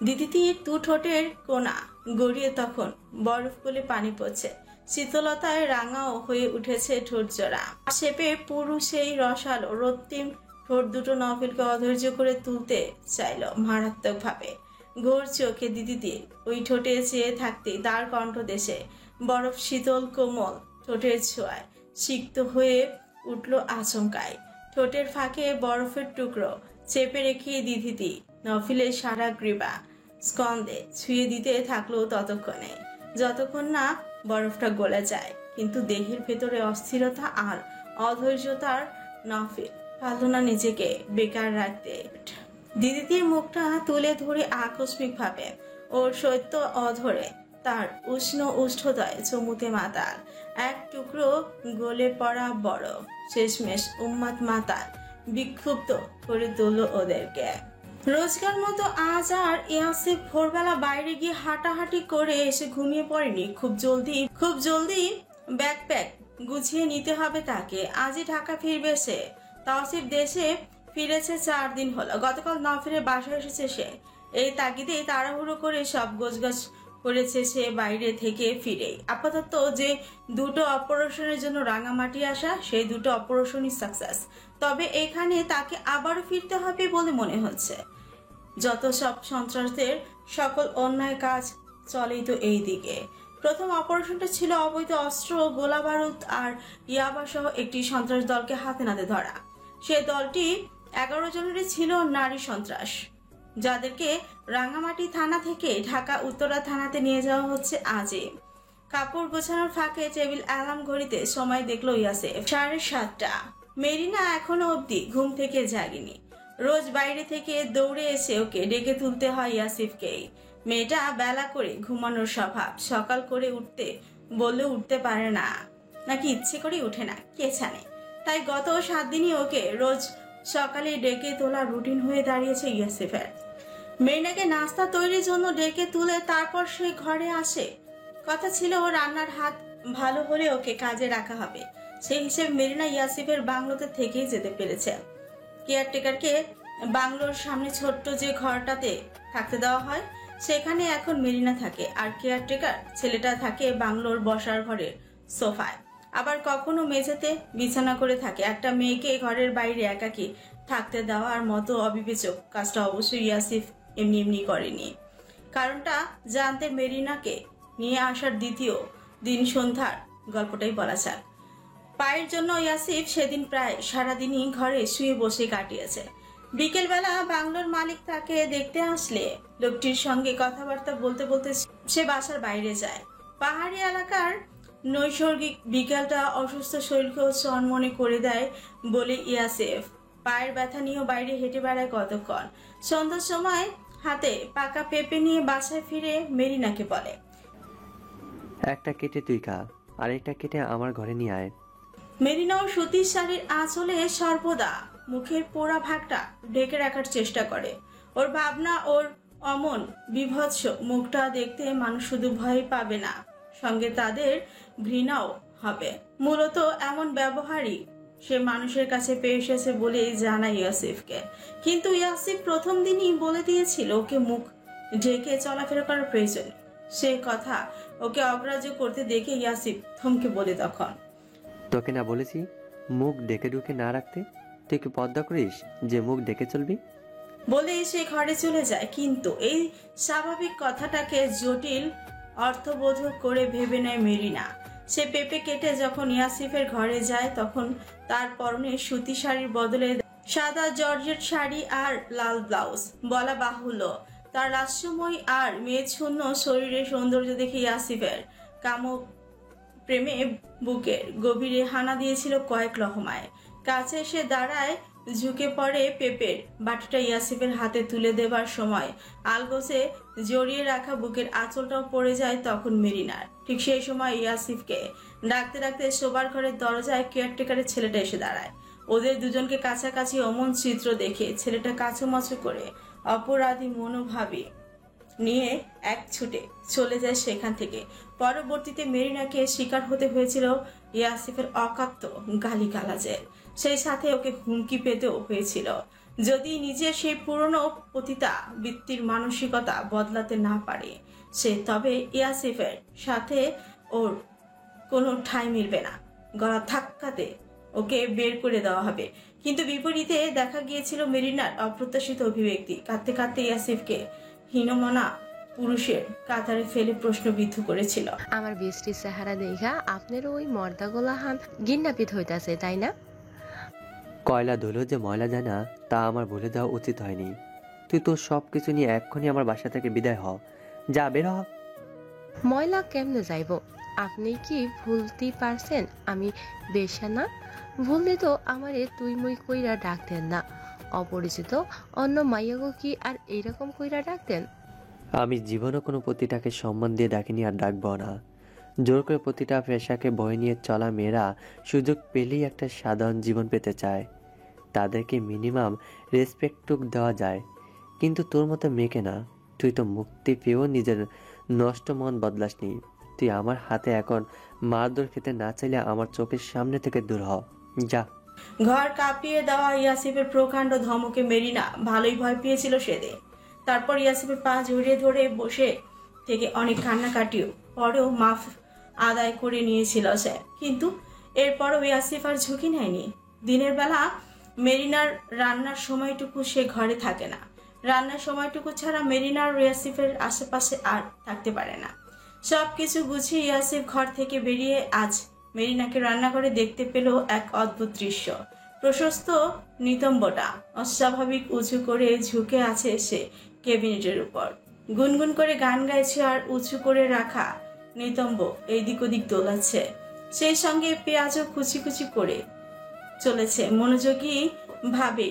দিদিটির দু ঠোঁটের কোণা গড়িয়ে তখন বরফ গলে পানি পড়ছে। শীতলতায় রাঙাও হয়ে উঠেছে ঠোঁট জোড়া। শেপে পুরু সেই রসালো রক্তিম ঠোঁট দুটো নওফিলকে অধৈর্য করে তুলতে চাইল মারাত্মক ভাবে। ঘোর চোখে দিদিটি ওই ঠোঁটে চেয়ে থাকতে তার কণ্ঠ দেশে বরফ শীতল কোমল ঠোঁটের ছোঁয়ায় সিক্ত হয়ে উঠল আচমকায়। ঠোঁটের ফাঁকে বরফের টুকরো চেপে রেখে দিদিতি নফিলের সারা গ্রীবা স্কন্দে ছুঁয়ে দিতে থাকলো ততক্ষণে, যতক্ষণ না বরফটা গলে যায়। কিন্তু দেহের ভেতরে অস্থিরতা আর অধৈর্যতার নফিল পারল না নিজেকে বেকার রাখতে। দিদিতির মুখটা তুলে ধরে আকস্মিকভাবে ওর সত্য অধরে তার উষ্ণ উষ্ঠদয় চমুতে মাতাল। এক টুকরো গলে পড়া বরফ শেষমেশ উন্মাদ মাতাল বিক্ষুব্ধ করে তুলল ওদেরকে। রোজকার মতো আজ আর ইয়াসিফ ভোরবেলা বাইরে গিয়ে হাঁটাহাঁটি করে এসে ঘুমিয়ে পড়েনি। খুব জলদি ব্যাকপ্যাক গুছিয়ে নিতে হবে তাকে। আজই ঢাকা ফিরবে সে। তাওসিফ দেশে ফিরেছে 4 দিন হলো। গতকাল নফিরের বাসায় এসেছে সে। এই তাগিদে তাড়াহুড়ো করে সব গোছগাছ করেছে সে বাইরে থেকে ফিরেই। আপাতত যে 2টো অপারেশনের জন্য রাঙামাটি আসা, সেই 2টো অপারেশনই সাকসেস। তবে এখানে তাকে আবারও ফিরতে হবে বলে মনে হচ্ছে। যত সব সন্ত্রাসদের সকল অন্যায় কাজ চলেই তো এই দিকে। প্রথম অপারেশনটা ছিল অবৈধ অস্ত্র, গোলা বারুদ আর ইয়াবা সহ একটি সন্ত্রাস দলকে হাতে নাতে ধরা। সে দলটি 11 জনেরই ছিল নারী সন্ত্রাস, যাদেরকে রাঙামাটি থানা থেকে ঢাকা উত্তরা থানাতে নিয়ে যাওয়া হচ্ছে আজই। কাপড় গোছানোর ফাঁকে টেবিল অ্যালার্ম ঘড়িতে সময় দেখলো ইয়াসিফ 7:30। মেরিনা এখনো অবধি ঘুম থেকে জাগেনি। রোজ বাইরে থেকে দৌড়ে এসে ওকে ডেকে তুলতে হয় ইয়াসিফকেই। মেয়েটা বেলা করে ঘুমানোর স্বভাব। সকাল করে উঠতে বললেও উঠতে পারে না, নাকি ইচ্ছে করে উঠে না কে জানে। তাই গত 7 দিনই ওকে রোজ সকালে ডেকে তোলা রুটিন হয়ে দাঁড়িয়েছে ইয়াসিফের। মেরিনাকে নাস্তা তৈরির জন্য ডেকে তুলে তারপর সে ঘরে আসে। কথা ছিল ও রান্নার হাত ভালো হলে ওকে কাজে রাখা হবে। সেই হিসেবে মেরিনা ইয়াসিফের বাংলোতে থেকেই যেতে পেরেছে। কেয়ারটেকারকে বাংলোর সামনে ছোট্ট যে ঘরটাতে থাকতে দেওয়া হয়, সেখানে এখন মেরিনা থাকে। আর কেয়ারটেকার ছেলেটা থাকে বাংলোর বসার ঘরের সোফায়, আবার কখনো মেঝেতে বিছানা করে থাকে। একটা মেয়েকে ঘরের বাইরে একাকী থাকতে দেওয়ার মতো অবিবেচক কাজটা অবশ্যই ইয়াসিফ এমনি এমনি করেনি। কারণটা জানতে মেরিনাকে নিয়ে আসার দ্বিতীয় দিন সন্ধ্যার গল্পটাই বলা যাক। পায়ের জন্য ইয়াসিফ সেদিন প্রায় সারাদিনই ঘরে শুয়ে বসে কাটিয়েছে। বিকেলবেলা বাংলোর মালিক তাকে দেখতে আসলে লোকটির সঙ্গে কথাবার্তা বলতে বলতে সে বাসার বাইরে যায়। পাহাড়ি এলাকার নৈসর্গিক বিকেলটা অসুস্থ শরীরকেও চনমনে করে দেয় বলে ইয়াসিফ পায়ের ব্যথা নিয়েও বাইরে হেঁটে বেড়ায় কতক্ষণ। সন্ধ্যার সময় হাতে পাকা পেঁপে নিয়ে বাসায় ফিরে মেরিনাকে বলে, একটা কেটে তুই খা, আরেকটা কেটে আমার ঘরে নিয়ে আয়। মেরিনাও সুতির শাড়ির আঁচলে সর্বদা মুখের পোড়া ভাগটা ঢেকে রাখার চেষ্টা করে। ওর ভাবনা, ওর অমন বিভৎস মুখটা দেখতে মানুষ শুধু ভয় পাবে না, সঙ্গে তাদের ঘৃণাও হবে। মূলত এমন ব্যবহারই সে মানুষের কাছে পেয়ে এসেছে বলেই জানায় ইয়াসিফকে। কিন্তু ইয়াসিফ প্রথম দিনই বলে দিয়েছিল ওকে মুখ ঢেকে চলাফেরা করার প্রয়োজন। সে কথা ওকে অগ্রাহ্য করতে দেখে ইয়াসিফ থমকে বলে, তখন তোকে না বলেছি মুখ ডেকে ঢুকে না রাখতে? তুই কি পদ্মা করিস যে মুখ ডেকে চলবি? বলেই সে ঘরে চলে যায়। কিন্তু এই স্বাভাবিক কথাটাকে জটিল অর্থবোধক করে ভেবে নেয় মেরিনা। সে পেঁপে কেটে যখন ইয়াসিফের ঘরে যায়, তখন তার পরনে সুতি শাড়ির বদলে সাদা জর্জেট শাড়ি আর লাল ব্লাউজ। বলা বাহুল্য, তার রাজসময় আর মেয়েশূন্য শরীরের সৌন্দর্য দেখে ইয়াসিফের কামক প্রেমে বুকের গভীরে হানা দিয়েছিল কয়েক লহমায়। কাছে এসে দাঁড়ায়, ঝুঁকে পড়ে পেঁপের বাটিটা ইয়াসিফের হাতে তুলে দেবার সময় আলগোসে জড়িয়ে রাখা বুকের আঁচলটাও পড়ে যায় তখন মেরিনার। ঠিক সেই সময় ইয়াসিফকে ডাকতে ডাকতে শোবার ঘরের দরজায় কেয়ারটেকারের ছেলেটা এসে দাঁড়ায়। ওদের দুজনকে কাছাকাছি অমন চিত্র দেখে ছেলেটা কাছুমাছু করে অপরাধী মনোভাবে নিয়ে এক ছুটে চলে যায় সেখান থেকে। পরবর্তীতে মেরিনাকে শিকার হতে হয়েছিল ইয়াসিফের অকাত্য গালিগালাজের, সেই সাথে ওকে হুমকি পেতেও হয়েছিল। যদি নিজের সেই পুরনো পতিতা বৃত্তির মানসিকতা বদলাতে না পারে সে, তবে ইয়াসিফের সাথে ওর কোনো ঠাঁই মিলবে না। গলা ধাক্কাতে ওকে বের করে দেওয়া হবে। কিন্তু বিপরীতে দেখা গিয়েছিল মেরিনার অপ্রত্যাশিত অভিব্যক্তি। কাঁদতে কাঁদতে ইয়াসিফকে হীনমনা পুরুষের কাতারে ফেলে প্রশ্নবিদ্ধ করেছিল। আমার বৃষ্টির চেহারা দেখা আপনার ওই মর্দাগোলা হান গিন্নাপিত হইতাছে তাই না? কয়লা ধুলো যে ময়লা যায় না তা আমার ভুলে দেওয়া উচিত হয়নি। তুই তোর সব কিছু নিয়ে এক্ষুনি আমার বাসা থেকে বিদায় হ। যা বের হ। ময়লা কেমনে যাইব? আপনি কি ভুলতে পারছেন আমি বেশ্যা না? ভুললে তো আমারে তুই মুই কইরা ডাকতেন না। অপরিচিত অন্য মাইয়াগো কি আর এইরকম কইরা ডাকতেন? আমি জীবনও কোনো প্রতিটাকে সম্মান দিয়ে ডাকিনি আর ডাকবো না। জোর করে প্রতিটা পেশাকে বয়ে নিয়ে চলা মেয়েরা সুযোগ পেলেই একটা সাধারণ জীবন পেতে চায়। তাদেরকে মিনিমাম রেসপেক্টটুক দেওয়া যায়, কিন্তু তোর মতো মেয়েকে না। তুই তো মুক্তি পেয়েও নিজের নষ্ট মন বদলাসনি। তুই আমার হাতে এখন মারধর খেতে না চাইলে আমার চোখের সামনে থেকে দূর হ। যা। ঘর কাঁপিয়ে দেওয়া ইয়াসিফের প্রকাণ্ড ধমকে মেরিনা ভালোই ভয় পেয়েছিল সেদিন। তারপর ইয়াসিফের পা জড়িয়ে ধরে বসে থেকে অনেক কান্নাকাটিও পরেও মাফ আদায় করে নিয়েছিল সে। কিন্তু এরপরও ইয়াসিফ আর ঝুঁকি নেয়নি। দিনের বেলা মেরিনার রান্নার সময়টুকু সে ঘরে থাকে না। রান্নার সময়টুকু ছাড়া মেরিনার ইয়াসিফের আশেপাশে আর থাকতে পারে না। সবকিছু গুছিয়ে ইয়াসিফ ঘর থেকে বেরিয়ে আজ মেরিনাকে রান্নাঘরে দেখতে পেল এক অদ্ভুত দৃশ্য। প্রশস্ত নিতম্বটা অস্বাভাবিক উঁচু করে ঝুঁকে আছে সে ক্যাবিনেটের উপর। গুনগুন করে গান গাইছে আর উঁচু করে রাখা নিতম্ব এইদিক ওদিক দোলাচ্ছে। সেই সঙ্গে পেঁয়াজও কুচি কুচি করে চলেছে মনোযোগী ভাবে।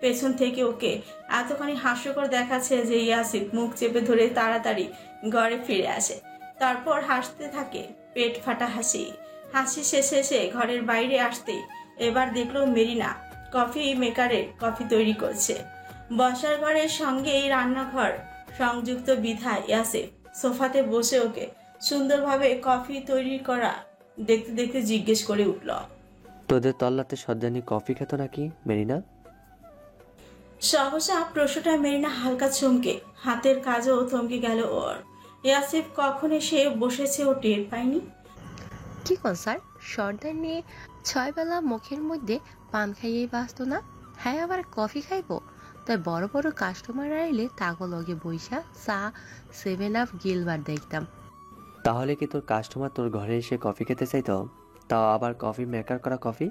পেছন থেকে ওকে এতখানি হাস্যকর দেখাচ্ছে যে ইয়াসিফ মুখ চেপে ধরে তাড়াতাড়ি ঘরে ফিরে আসে। তারপর হাসতে থাকে পেট ফাটা হাসি। হাসি শেষে সে ঘরের বাইরে আসতেই এবার দেখলো মেরিনা কফি মেকারে কফি তৈরি করছে। বসার ঘরের সঙ্গে এই রান্নাঘর সংযুক্ত বিধায় ইয়াসিফ সোফাতে বসে ওকে সুন্দরভাবে কফি তৈরি করা দেখতে দেখতে জিজ্ঞেস করে উঠল, তোদের তল্লাতে সজ্জানি কফি খেত নাকি মেরিনা? সহসা প্রশ্নটা মেরিনা হালকা চমকে, হাতের কাজও থমকে গেল ওর। ইয়াসিফ কখন এসে বসেছে ও টের পায়নি। কি কোন স্যার, সর্দার নিয়ে 6 বেলা মুখের মধ্যে পান খাইয়েই বাঁচত না? হ্যাঁ, আবার কফি খাইবো? তাই বড় বড় কাস্টমার আইলে তাগো লগে বইসা চা 7 আপ গিলবার দেখতাম। তাহলে কি তোর কাস্টমার তোর ঘরে এসে কফি খেতে চাইতো? তাও আবার কফি মেকার করা কফি?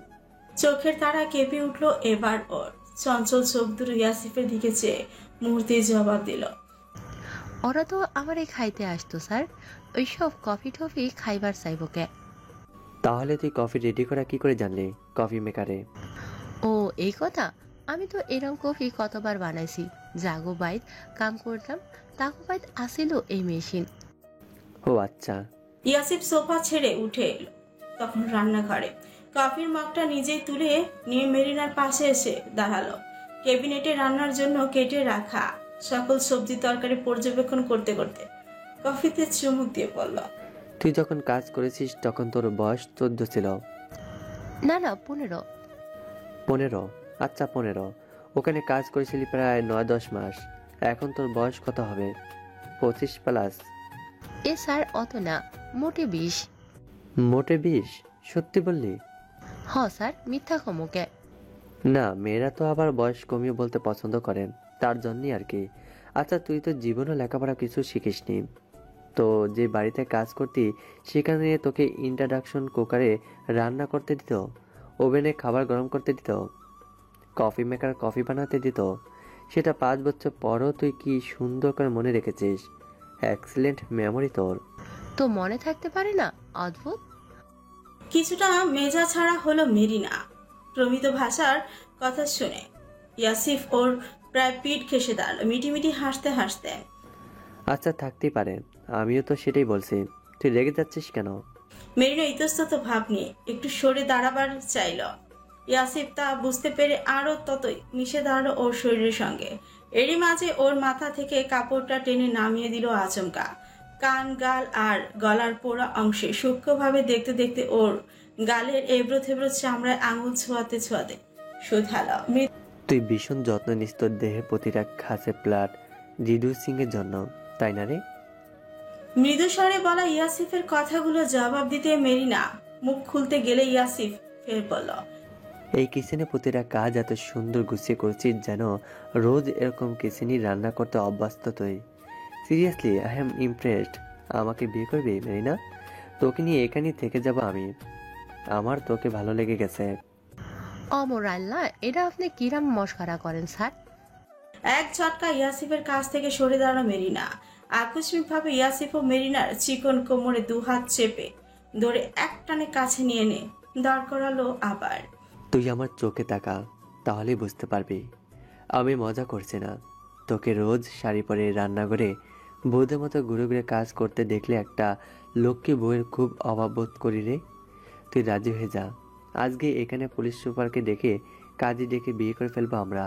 চোখের তারা কেঁপে উঠলো এবার ওর। চঞ্চল চোখ দুটো ইয়াসিফের দিকে চেয়ে মুহূর্তে জবাব দিল, ওরা তো আমারে খাইতে আসতো স্যার, ওইসব কফি টফি খাইবার চাইবো কে? তাহলে তুই কফি রেডি করা কি করে জানলি কফি মেকারে? ও এই কথা, আমি তো এরকম কফি কতবার বানাইছি। জাগো বাইত কাম করতাম, তাগো বাইত আসিল এই মেশিন। ও আচ্ছা। ইয়াসিফ সোফা ছেড়ে উঠে এলো। তখন রান্নাঘরে কফির মগটা নিজেই তুলে নিয়ে মেরিনার পাশে এসে দাঁড়ালো। ক্যাবিনেটে রান্নার জন্য কেটে রাখা সকল সবজি তরকারি পর্যবেক্ষণ করতে করতে কফিতে চুমুক দিয়ে বলল, তুই যখন কাজ করেছিস তখন তোর বয়স 14 ছিল? না না, 15। 15? আচ্ছা 15। ওখানে কাজ করেছিলি প্রায় 9-10 মাস। এখন তোর বয়স কত হবে? 25+? এ স্যার অত না, মোটে 20। মোটে 20? সত্যি বললি? হ স্যার, মিথ্যা কমুকে? না, মেয়েরা তো আবার বয়স কমিয়ে বলতে পছন্দ করেন, তার জন্যই আর কি। আচ্ছা, তুই তো জীবনও লেখাপড়া কিছু শিখিসনি। তো যে বাড়িতে কাজ করতি সেখানে তোকে ইন্ট্রোডাকশন কুকারে রান্না করতে দিত, ওভেনে খাবার গরম করতে দিত, কফি মেকার কফি বানাতে দিত। সেটা 5 বছর পরও তুই কি সুন্দর করে মনে রেখেছিস। এক্সিলেন্ট মেমোরি তোর। তো মনে থাকতে পারে না? অদ্ভুত। কিছুটা মেজা ছাড়া হলো মেরিনা প্রমিত ভাষার কথা শুনে। ইয়াসিফ ওর প্রায় পিঠ ঘেঁষে দাঁড়ালো মিটিমিটি হাসতে হাসতে। আচ্ছা, থাকতেই পারে, আমিও তো সেটাই বলছি। তুই রেগে যাচ্ছিস কেন? মেরিনা ইতস্তত ভাব নিয়ে একটু সরে দাঁড়াবার চাইল। ইয়াসিফ তা বুঝতে পেরে আরো ততই মিশে দাঁড়ালো ওর শরীরের সঙ্গে। এরই মাঝে ওর মাথা থেকে কাপড়টা টেনে নামিয়ে দিল আচমকা। কান, গাল আর গলার পোড়া অংশে সূক্ষ্মভাবে দেখতে দেখতে ওর গালের এবড়ো থেবড়ো চামড়ায় আঙুল ছোঁয়াতে ছোঁয়াতে শুধালো, তুই ভীষণ যত্ন নিস তোর দেহের প্রতিটা ঘাসে প্লাট রিডিউসিং এর জন্য, তাই না রে? মৃদু স্বরে বলা ইয়াসিফের কথাগুলো জবাব দিতে মেরিনা মুখ খুলতে গেলে ইয়াসিফ ফের বলল, এই কিচেনে প্রতিটা কাজ এত সুন্দর গুছিয়ে করছিস যেন রোজ এরকম কিচেনই রান্না করতে অভ্যস্ত তুই। Seriously I am impressed. আমাকে বিয়ে করবি মেরিনা? তোকে নিয়ে এখানেই থেকে যাব আমি। আমার তোকে ভালো লেগে গেছে। অমর আল্লাহ, এটা আপনি কিরাম মস্করা করেন স্যার? এক ঝটকা ইয়াসিফের কাছ থেকে সরে দাঁড়ানো মেরিনা। আকস্মিকভাবে ইয়াসিফ ও মেরিনার চিকন কোমরে দুহাত চেপে ধরে একটানে কাছে নিয়ে দাঁড় করালো আবার। তুই আমার চোখে তাকা, তাহলেই বুঝতে পারবি আমি মজা করছি না। তোকে রোজ শাড়ি পরে রান্নাঘরে বউদের মতো ঘুরে ঘুরে কাজ করতে দেখলে একটা লক্ষ্মী বউয়ের খুব অভাব বোধ করি রে। তুই রাজি হয়ে যা। আজকে এখানে পুলিশ সুপারকে ডেকে কাজী ডেকে বিয়ে করে ফেলবো আমরা।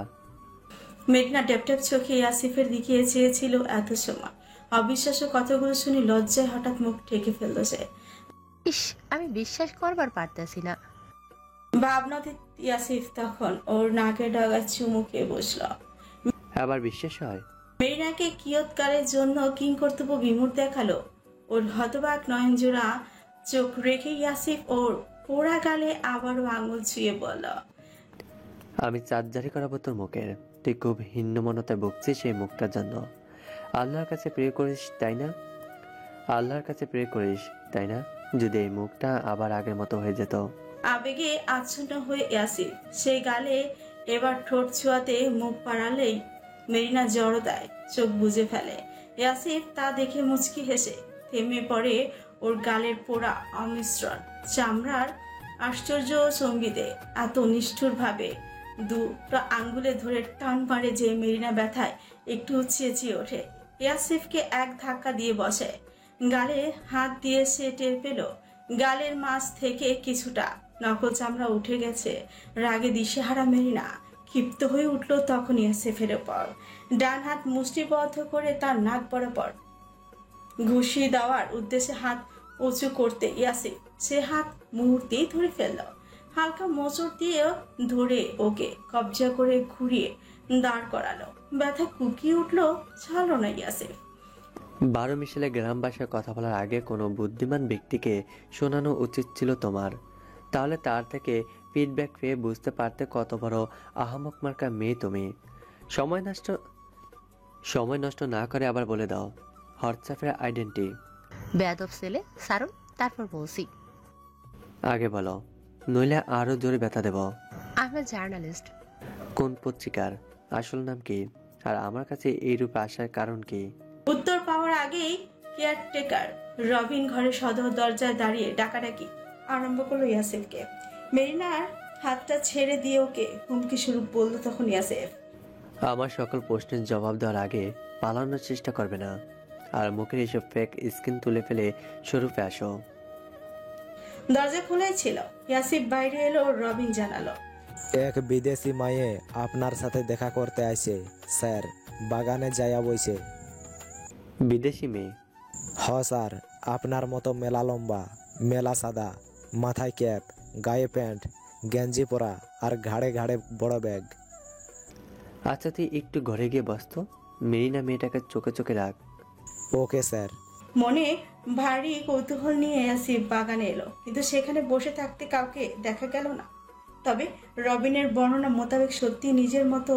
মেঘনা ট্যাপ চোখে ইয়াসিফের দিকে চেয়েছিল এত সময়। অবিশ্বাস্য কথাগুলো শুনে লজ্জায় হঠাৎ মুখ ঢেকে ফেলল সে। ইস, আমি বিশ্বাস করবার পারতেছি না। ভাবনাতে ইয়াসিফ তখন ওর নাকের ডগা চুমু খেয়ে বসল। আবার বিশ্বাস হয়? মেরিনাকে কিয়ৎকালের জন্য কিংকর্তব্য বিমূঢ় দেখালো। ওর হতবাক নয়নজোড়া চোখ রেখে ইয়াসিফ ওর পোড়া গালে আবারও আঙুল ছুঁয়ে বলল, আমি চাঁদজারি করাবো তোর মুখের। তুই খুব হিন্নমনতায় বকছিস সেই মুখটার জন্য। আল্লাহর কাছে প্রে করিস তাই না? আল্লাহর কাছে প্রে করিস তাই না? যদি এই মুখটা আবার আগের মতো হয়ে যেত। আবেগে আচ্ছন্ন হয়ে ইয়াসিফ সেই গালে এবার ঠোঁট ছোঁয়াতে মুখ পাড়ালেই মেরিনা জড়তায় চোখ বুজে ফেলে। ইয়াসিফ তা দেখে মুচকি হেসে থেমে পড়ে ওর গালের পোড়া অমিশ্রণ চামড়ার আশ্চর্য সঙ্গীতে এত নিষ্ঠুরভাবে দুটো আঙ্গুলে ধরে টান মারে যে মেরিনা ব্যথায় একটু চেঁচিয়ে ওঠে। ইয়াসিফকে এক ধাক্কা দিয়ে বসে। গালে হাত দিয়ে সে টের পেল গালের মাছ থেকে কিছুটা নকল চামড়া উঠে গেছে। রাগে দিশেহারা মেরিনা ক্ষিপ্ত হয়ে উঠল তখন ইয়াসিফের ওপর। ডান হাত মুষ্টিবদ্ধ করে তার নাক বরাবর ঘুষি দেওয়ার উদ্দেশ্যে হাত উঁচু করতে ইয়াসিফ সে হাত মুহূর্তেই ধরে ফেলল। হালকা মোচড় দিয়ে ধরে ওকে কবজা করে ঘুরিয়ে দাঁড় করালো। ব্যথা কুকিয়ে উঠল, ছাড়ল না ইয়াসিফ। 12 মিশালে গ্রাম ভাষায় কথা বলার আগে কোনো বুদ্ধিমান ব্যক্তিকে শোনানো উচিত ছিল তোমার। তাহলে তার থেকে ফিডব্যাক পেয়ে বুঝতে পারতে কত বড় আহামক মার্কা মেয়ে তুমি। সময় নষ্ট না করে আবার বলে দাও হোয়াটসঅ্যাপের আইডেন্টি। বেয়াদব ছেলে, সারুন তারপর বলছি। আগে বলো, নইলে আরো জোরে ব্যথা দেব। আমি জার্নালিস্ট। কোন পত্রিকার? আসল নাম কি? আর আমার কাছে এইরূপে আসার কারণ কি? উত্তর পাওয়ার আগেই কেয়ারটেকার রবিন ঘরের সদর দরজায় দাঁড়িয়ে ডাকাডাকি আরম্ভ করলো ইয়াসিফকে। মেরিনার হাতটা ছেড়ে দিয়ে ওকে হুমকি শুরু বলল তখন ইয়াসিফ। আমার সকল প্রশ্নের জবাব দেওয়ার আগে পালানোর চেষ্টা করবে না। আর মুখের এসব ফেক স্কিন তুলে ফেলে স্বরূপে আসো। দরজা খোলাই ছিল। ইয়াসিফ বাইরে এলো, রবিন জানালো, এক বিদেশি মায়ে আপনার সাথে দেখা করতে আসে স্যার, বাগানে যাইয়া বইছে। বিদেশি মেয়ে? হ স্যার, আপনার মতো মেলা লম্বা, মেলা সাদা, মাথায় ক্যাপ, গায়ে প্যান্ট, গেঞ্জি পরা আর ঘাড়ে ঘাড়ে বড় ব্যাগ। আচ্ছা তুই একটু ঘরে গিয়ে বসতো। মেরিনা মেয়েটাকে চোখে চোখে রাখ। Okay sir. মনে ভারী কৌতূহল নিয়ে ইয়াসিফ বাগানে এলো, কিন্তু সেখানে বসে থাকতে কাউকে দেখা গেল না। তবে রবিনের বর্ণনা মোতাবেক সত্যি নিজের মতো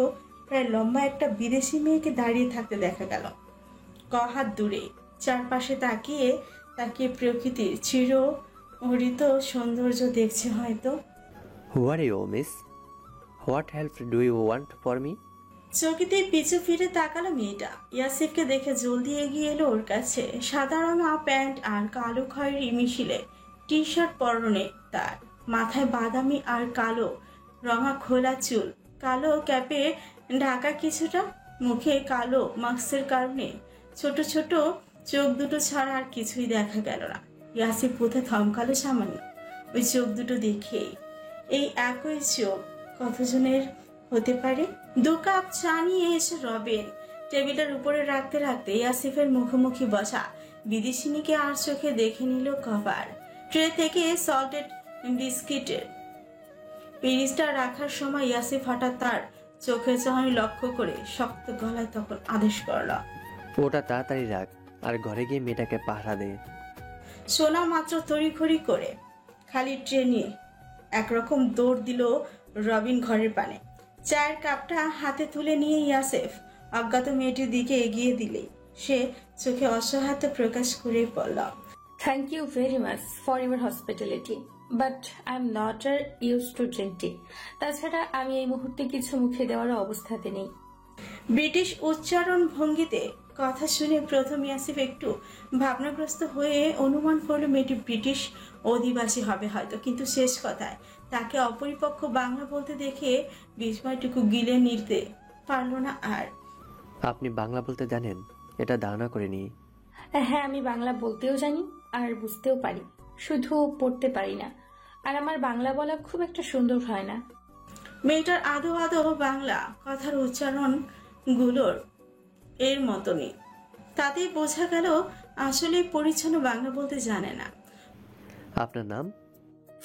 প্রায় লম্বা একটা বিদেশি মেয়েকে দাঁড়িয়ে থাকতে দেখা গেল। কহাত দূরে চারপাশে তাকিয়ে তাকিয়ে প্রকৃতির চির হরিত সৌন্দর্য দেখছে হয়তো। Who are you miss? What help do you want for me? চকিতে পিছু ফিরে তাকালো মেয়েটা। ইয়াসিফকে দেখে জলদি এগিয়ে এলো ওর কাছে। সাদা রঙা প্যান্ট আর কালো খয়েরি মিশিলে টি শার্ট পরনে তার। মাথায় বাদামি আর কালো রঙা খোলা চুল, কালো ক্যাপে ঢাকা কিছুটা। মুখে কালো মাস্কের কারণে ছোট ছোট চোখ দুটো ছাড়া আর কিছুই দেখা গেল না। ইয়াসিফ বোধহয় থমকালো সামান্য ওই চোখ দুটো দেখেই। এই একই চোখ কতজনের হতে পারে? 2 কাপ চা নিয়ে এসে রবিন টেবিলের উপরে রাখতে রাখতে ইয়াসিফের মুখোমুখি বসা বিদেশিনীকে আর চোখে দেখে নিল কভার। ট্রে থেকে সল্টেড বিস্কিটের পিরিচটা রাখার সময় ইয়াসিফ হঠাৎ তার চোখের চাহনি লক্ষ্য করে শক্ত গলায় তখন আদেশ করল, ওটা তাড়াতাড়ি রাখ আর ঘরে গিয়ে মেয়েটাকে পাহারা দে। শোনা মাত্র তড়িঘড়ি করে খালি ট্রে নিয়ে একরকম দৌড় দিল রবিন ঘরের পানে। চায়ের কাপটা হাতে তুলে নিয়ে ইয়াসিফ অজ্ঞাত মেয়েটির দিকে এগিয়ে দিলেই সে চোখে অসহায়তা প্রকাশ করে বলল, Thank you very much for your hospitality. But I'm not used to drinking. তাছাড়া আমি এই মুহূর্তে কিছু মুখে দেওয়ার অবস্থাতে নেই। ব্রিটিশ উচ্চারণ ভঙ্গিতে কথা শুনে প্রথম ইয়াসিফ একটু ভাবনাগ্রস্ত হয়ে অনুমান করল মেয়েটি ব্রিটিশ অধিবাসী হবে হয়তো, কিন্তু শেষ কথায় তাকে অপরিপক্ক বাংলা বলতে দেখে বিস্ময়টুকু গিলে নিতে পারল না আর। আপনি বাংলা বলতে জানেন? এটা ধারণা করিনি। হ্যাঁ, আমি বাংলা বলতেও জানি আর বুঝতেও পারি, শুধু পড়তে পারি না। আর আমার বাংলা বলা খুব একটা সুন্দর হয় না। মেয়েটার আদো আদো বাংলা কথার উচ্চারণ গুলোর এর মতনই, তাতেই বোঝা গেল আসলে পরিচ্ছন্ন বাংলা বলতে জানে না। আপনার নাম?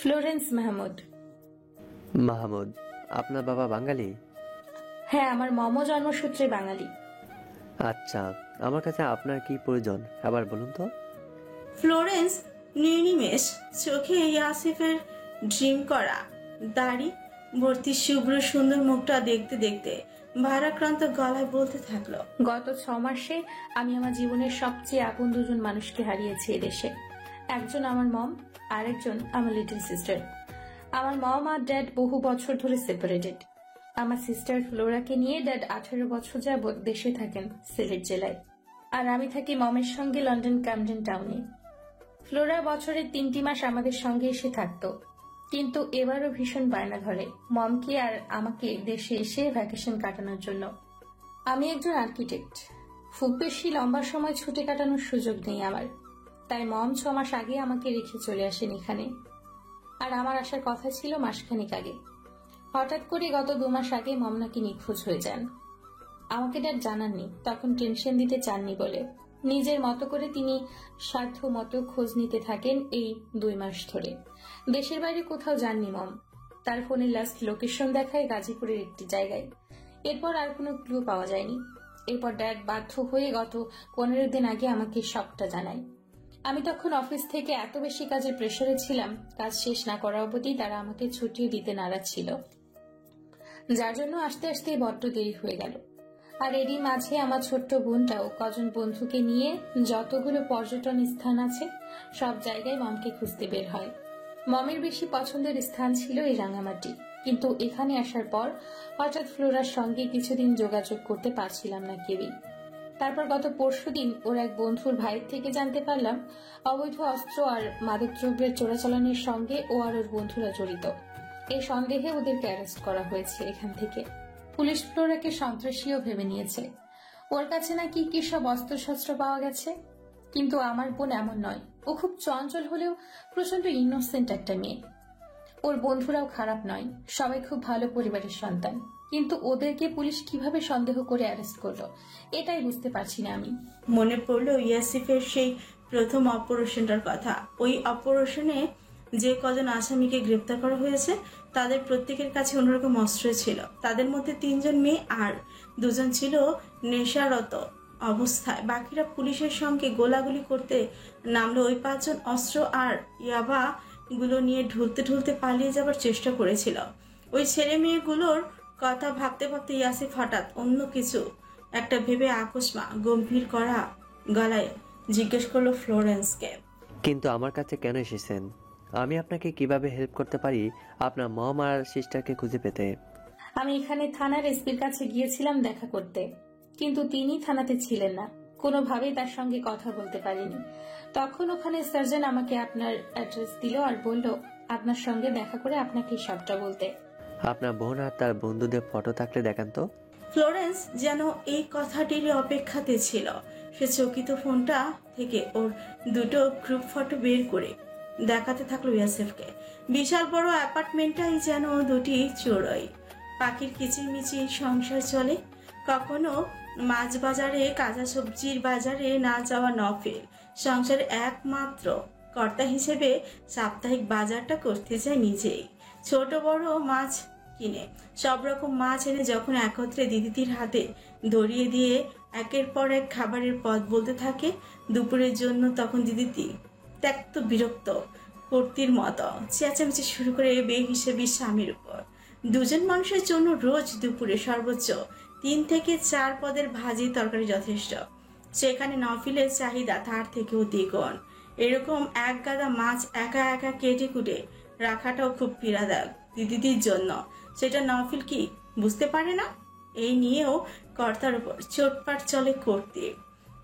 ফ্লোরেন্স মাহমুদ। মাহমুদ। আপনার বাবা বাঙালি? হ্যাঁ, আমার মমও জন্মসূত্রে বাঙালি। আচ্ছা, আমার কাছে আপনার কি প্রয়োজন আবার বলুন তো? ফ্লোরেন্স নির্নিমেষ চোখে ইয়াসিফের ড্রিম করা দাড়ি ভর্তি শুভ্র সুন্দর মুখটা দেখতে দেখতে ভারাক্রান্ত গলায় বলতে থাকলো, গত 6 মাসে আমি আমার জীবনের সবচেয়ে আপন দুজন মানুষকে হারিয়েছি এদেশে। একজন আমার মম, আরেকজন আমার লিটল সিস্টার। আমার মম আর ড্যাড বহু বছর ধরে সেপারেটেড। আমার সিস্টার ফ্লোরাকে নিয়ে ড্যাড 18 বছর যাবৎ দেশে থাকেন সিলেট জেলায়, আর আমি থাকি মমের সঙ্গে লন্ডন ক্যামডেন টাউনে। ফ্লোরা বছরে 3টি মাস আমাদের সঙ্গে এসে থাকতো, কিন্তু এবারও ভীষণ বায়না ধরে মমকে আর আমাকে দেশে এসে ভ্যাকেশন কাটানোর জন্য। আমি একজন আর্কিটেক্ট, খুব বেশি লম্বা সময় ছুটি কাটানোর সুযোগ নেই আমার, তাই মম 6 মাস আগে আমাকে রেখে চলে আসেন এখানে। আর আমার আসার কথা ছিল মাসখানেক আগে। হঠাৎ করে গত 2 মাস আগে মম নাকি নিখোঁজ হয়ে যান। আমাকে ড্যাড জানাননি, তখন টেনশন দিতে চাননি বলে নিজের মতো করে তিনি স্বার্থ মতো খোঁজ নিতে থাকেন এই 2 মাস ধরে। দেশের বাইরে কোথাও যাননি মম। তার ফোনে লাস্ট লোকেশন দেখায় গাজীপুরের একটি জায়গায়। এরপর আর কোনো ক্লু পাওয়া যায়নি। এরপর ড্যাড বাধ্য হয়ে গত 15 দিন আগে আমাকে সবটা জানায়। আমি তখন অফিস থেকে এত বেশি কাজের প্রেসারে ছিলাম, কাজ শেষ না করা অবধি তারা আমাকে ছুটিয়ে দিতে নারাজ ছিল, যার জন্য আস্তে আস্তে বড্ড দেরি হয়ে গেল। আর এরই মাঝে আমার ছোট্ট বোনটাও কজন বন্ধুকে নিয়ে যতগুলো পর্যটন স্থান আছে সব জায়গায় মমকে খুঁজতে বের হয়। মমের বেশি পছন্দের স্থান ছিল এই রাঙামাটি, কিন্তু এখানে আসার পর হঠাৎ ফ্লোরার সঙ্গে কিছুদিন যোগাযোগ করতে পারছিলাম না কেউই। তারপর গত পরশুদিন ওর এক বন্ধুর ভাইয়ের থেকে জানতে পারলাম অবৈধ অস্ত্র আর মাদকদ্রব্যের চোরাচালানের সঙ্গে ও আর ওর বন্ধুরা জড়িত। এই সন্দেহে ওদেরকে অ্যারেস্ট করা হয়েছে এখান থেকে। পুলিশ ফ্লোরাকে সন্ত্রাসীও ভেবে নিয়েছে। ওর কাছে নাকি কি সব অস্ত্রশস্ত্র পাওয়া গেছে। কিন্তু আমার বোন এমন নয়, ও খুব চঞ্চল হলেও প্রচন্ড ইনোসেন্ট একটা মেয়ে। ওর বন্ধুরাও খারাপ নয়, সবাই খুব ভালো পরিবারের সন্তান, কিন্তু ওদেরকে পুলিশ কিভাবে সন্দেহ করে অ্যারেস্ট করলো এটাই বুঝতে পারছি না আমি। মনে পড়লো ইয়াসিফের সেই প্রথম অপারেশনটার কথা। ওই অপারেশনে যে কজন আসামিকে গ্রেপ্তার করা হয়েছে তাদের প্রত্যেকের কাছে অন্যরকম অস্ত্র ছিল। তাদের মধ্যে 3 জন মেয়ে আর 2 জন ছিল নেশারত অবস্থায়। বাকিরা পুলিশের সঙ্গে গোলাগুলি করতে নামলে ওই 5 জন অস্ত্র আর ইয়াবা গুলো নিয়ে ঢুলতে ঢুলতে পালিয়ে যাবার চেষ্টা করেছিল। ওই ছেলে মেয়েগুলোর কথা ভাবতে ভাবতে ইয়াসিফ হঠাৎ অন্য কিছু একটা ভেবে আকস্মা গম্ভীর করা গলায় জিজ্ঞেস করলো ফ্লোরেন্সকে, কিন্তু আমার কাছে কেন এসেছেন? আমি আপনাকে কিভাবে হেল্প করতে পারি আপনার মম আর সিস্টারকে খুঁজে পেতে? আমি এখানে থানার এসপির কাছে গিয়েছিলাম দেখা করতে, কিন্তু তিনি থানাতে ছিলেন না। কোনোভাবেই তার সঙ্গে কথা বলতে পারিনি। তখন ওখানে সার্জন আমাকে আপনার অ্যাড্রেস দিল আর বলল আপনার সঙ্গে দেখা করে আপনাকে সবটা বলতে। আপনার বোন আর তার বন্ধুদের ফটো থাকলে দেখান তো। ফ্লোরেন্স যেন এই কথাটির অপেক্ষাতে ছিল। সে চকিত ফোনটা থেকে ওর 2টো গ্রুপ ফটো বের করে দেখাতে থাকলো ইয়াসিফকে। বিশাল বড় অ্যাপার্টমেন্টটাই যেন 2টি চড়ুই পাখির কিচিরমিচির সংসার চলে। কখনো মাছ বাজারে, কাঁচা সবজির বাজারে না যাওয়া নফেল সংসারে একমাত্র কর্তা হিসেবে সাপ্তাহিক বাজারটা করতে চায় নিজেই। ছোট বড় মাছ কিনে সব রকম মাছ এনে যখন একত্রে দিদির হাতে ধরিয়ে দিয়ে একের পর এক খাবারের পদ বলতে থাকে দুপুরের জন্য, তখন দিদি ত্যক্ত বিরক্ত কর্তির মতো চেঁচামেচি শুরু করে বেহিসেবি স্বামীর উপর। 2 জন মানুষের জন্য রোজ দুপুরে সর্বোচ্চ 3 থেকে 4 পদের ভাজি তরকারি যথেষ্ট। সেখানে নফিলের চাহিদা তার থেকেও দ্বিগুণ। এরকম এক গাদা মাছ একা একা কেটে কুটে রাখাটাও খুব পীড়াদায়ক দিদির জন্য। সেটা নফিল কি বুঝতে পারে না? এই নিয়েও কর্তার উপর চোটপাট চলে কর্তির।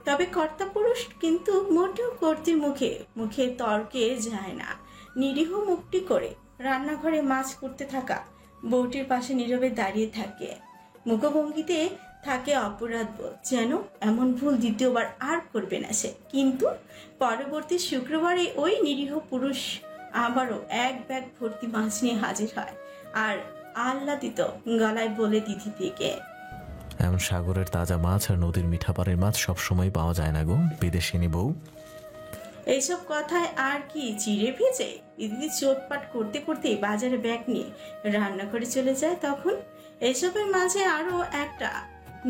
তবে কর্তা পুরুষ কিন্তু মোটেও কর্তির মুখে মুখে তর্কে যায় না। নিরীহ মুখটি করে রান্নাঘরে মাছ করতে থাকা বউটির পাশে নীরবে দাঁড়িয়ে থাকে। মুখভঙ্গিতে থাকে অপরাধ বোধ, যেন এমন ভুল দ্বিতীয়বার আর করবে না সে। কিন্তু পরবর্তী শুক্রবারে ওই নিরীহ পুরুষ আবারও এক ব্যাগ ভর্তি মাছ নিয়ে হাজির হয় আর আহ্লাদিত গলায় বলে দিদিকে, এমন সাগরের তাজা মাছ আর নদীর মিঠা পাড়ের মাছ সবসময় পাওয়া যায় না গো বিদেশিনী বউ। এইসব কথায় আর কি চিড়ে ভেজে? দিদি চোটপাট করতে করতে বাজারে ব্যাগ নিয়ে রান্না করে চলে যায়। তখন এইসবের মাঝে আরো একটা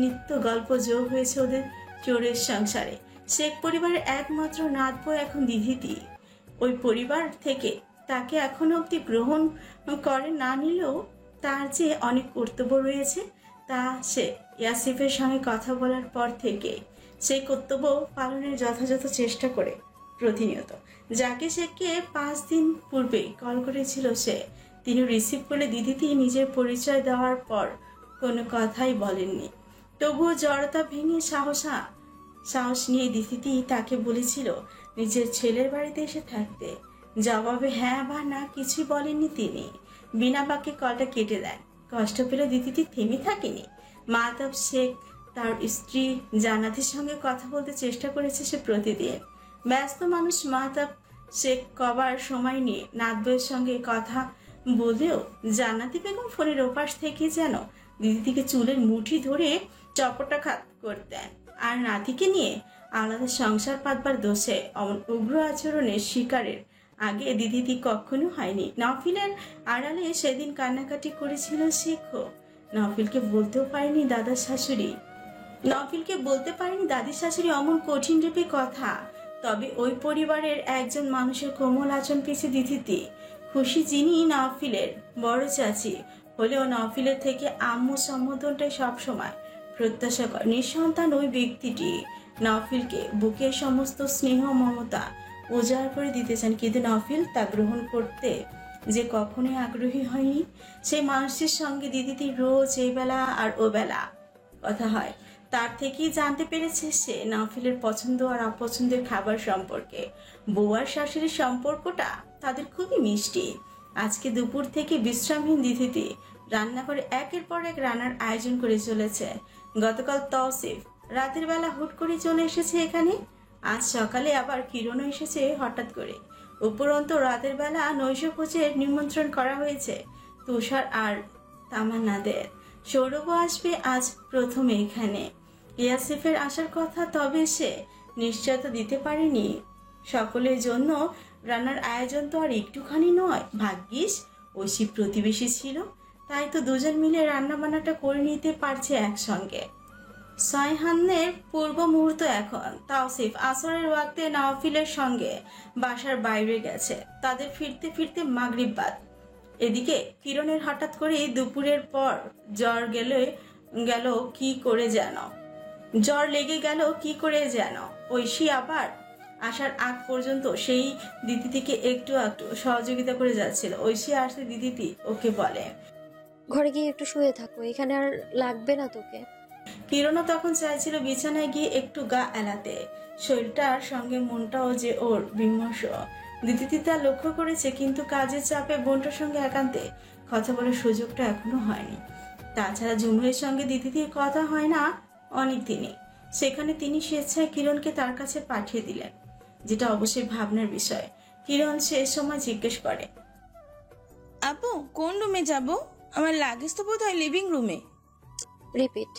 নিত্য গল্প যোগ হয়েছে ওদের চোরের সংসারে। শেখ পরিবারের একমাত্র নাতবো এখন দিদিতি। ওই পরিবার থেকে তাকে এখনো অব্দি গ্রহণ করে না নিলেও তার যে অনেক কর্তব্য রয়েছে তা সে ইয়াসিফের সঙ্গে কথা বলার পর থেকে সেই কর্তব্য পালনের যথাযথ চেষ্টা করে প্রতিনিয়ত। যাকে শেখকে 5 দিন পূর্বেই কল করেছিল সে, তিনি রিসিভ করে দিদিতি নিজের পরিচয় দেওয়ার পর কোনো কথাই বলেননি। তবুও জড়তা ভেঙে সাহস নিয়ে দিদিতি তাকে বলেছিল নিজের ছেলের বাড়িতে এসে থাকতে। জবাবে হ্যাঁ বা না কিছুই বলেননি তিনি। বিনা বাক্যে কলটা কেটে দেন। কষ্ট পেলে দিদিটি থেমে থাকেনি। মাহতাব শেখ তার স্ত্রী জান্নাতের সঙ্গে কথা বলতে চেষ্টা করেছে সে প্রতিদিন। ব্যস্ত মানুষ মাহতাব শেখ কবার সময় নিয়ে নাতবইয়ের সঙ্গে কথা বলেও জান্নাতি বেগম ফোনের ওপাশ থেকে যেন দিদিকে চুলের মুঠি ধরে চপটাঘাত করতেন। আর নাতিকে নিয়ে আলাদা সংসার পাতবার দোষে অমন উগ্র আচরণের শিকারের আগে দিদিটি কখনো হয়নি। নফিলের আড়ালে সেদিন কান্নাকাটি করেছিল শেখও। নফিলকে বলতেও পারেনি দাদির শাশুড়ি অমন কঠিন রূপে কথা। তবে ওই পরিবারের একজন মানুষের কোমল আচরণ পেয়েছে দিদিটি খুশি, যিনি নফিলের বড় চাচি হলেও নফিলের থেকে আম্মু সম্বোধনটাই সবসময় প্রত্যাশা করে। নিঃসন্তান ওই ব্যক্তিটি নফিলকে বুকের সমস্ত স্নেহ মমতা উজাড় করে দিতে চান, কিন্তু নফিল তা গ্রহণ করতে যে কখনোই আগ্রহী হয়নি। সেই মানুষটির সঙ্গে দিদিটি রোজ এই বেলা আর ও বেলা কথা হয়। তার থেকেই জানতে পেরেছে সে নফিলের পছন্দ আর অপছন্দের খাবার সম্পর্কে। বউ আর শাশুড়ির সম্পর্কটা তাদের খুবই মিষ্টি। আজকে দুপুর থেকে বিশ্রামহীন দিদিটি রান্নাঘরে একের পর এক রান্নার আয়োজন করে চলেছে। গতকাল তৌসিফ রাতের বেলা হুট করে চলে এসেছে এখানে। আজ সকালে আবার কিরণও এসেছে হঠাৎ করে। উপরন্ত রাতের বেলা নৈশভোজের নিমন্ত্রণ করা হয়েছে তুষার আর তামান্নাদের। সৌরভও আসবে আজ প্রথম এখানে। ইয়াসিফের আসার কথা, তবে সে নিশ্চয়তা দিতে পারেনি। সকলের জন্য রান্নার আয়োজন তো আর একটুখানি নয়। ভাগ্যিস ঐশী প্রতিবেশী ছিল, তাই তো দুজন মিলে রান্না বান্নাটা করে নিতে পারছে একসঙ্গে। সায়হানের পূর্ব মুহূর্ত এখন। তাওসিফ আসরের ওয়াক্তে নওফিলের সঙ্গে বাসার বাইরে গেছে। তাদের ফিরতে ফিরতে মাগরিব বাদ। এদিকে কিরণের হঠাৎ করে দুপুরের পর জ্বর লেগে গেল কি করে যেন। ঐশী আবার আসার আগ পর্যন্ত সেই দিদিটিকে একটু সহযোগিতা করে যাচ্ছিল। ঐশী আসতে দিদিটি ওকে বলে, ঘরে গিয়ে একটু শুয়ে থাকো, এখানে আর লাগবে না তোকে। কিরণও তখন চাইছিল বিছানায় গিয়ে একটু গা এলাতে। শরীরটার সঙ্গে মনটাও যে ওর বিমর্ষ। দিদিটি তা লক্ষ্য করেছে, কিন্তু কাজের চাপে বোনটার সঙ্গে একান্তে কথা বলার সুযোগটা এখনো হয়নি। তাছাড়া ঝুমুরের সঙ্গে দিদিটির কথা হয় না অনেক দিনই। সেখানে তিনি স্বেচ্ছায় কিরণকে তার কাছে পাঠিয়ে দিলেন, যেটা অবশ্যই ভাবনার বিষয়। কিরণ শেষ সময় জিজ্ঞেস করে, আপু কোন রুমে যাব? আমার লাগেজ তো বোধহয় লিভিং রুমে। রিপিট,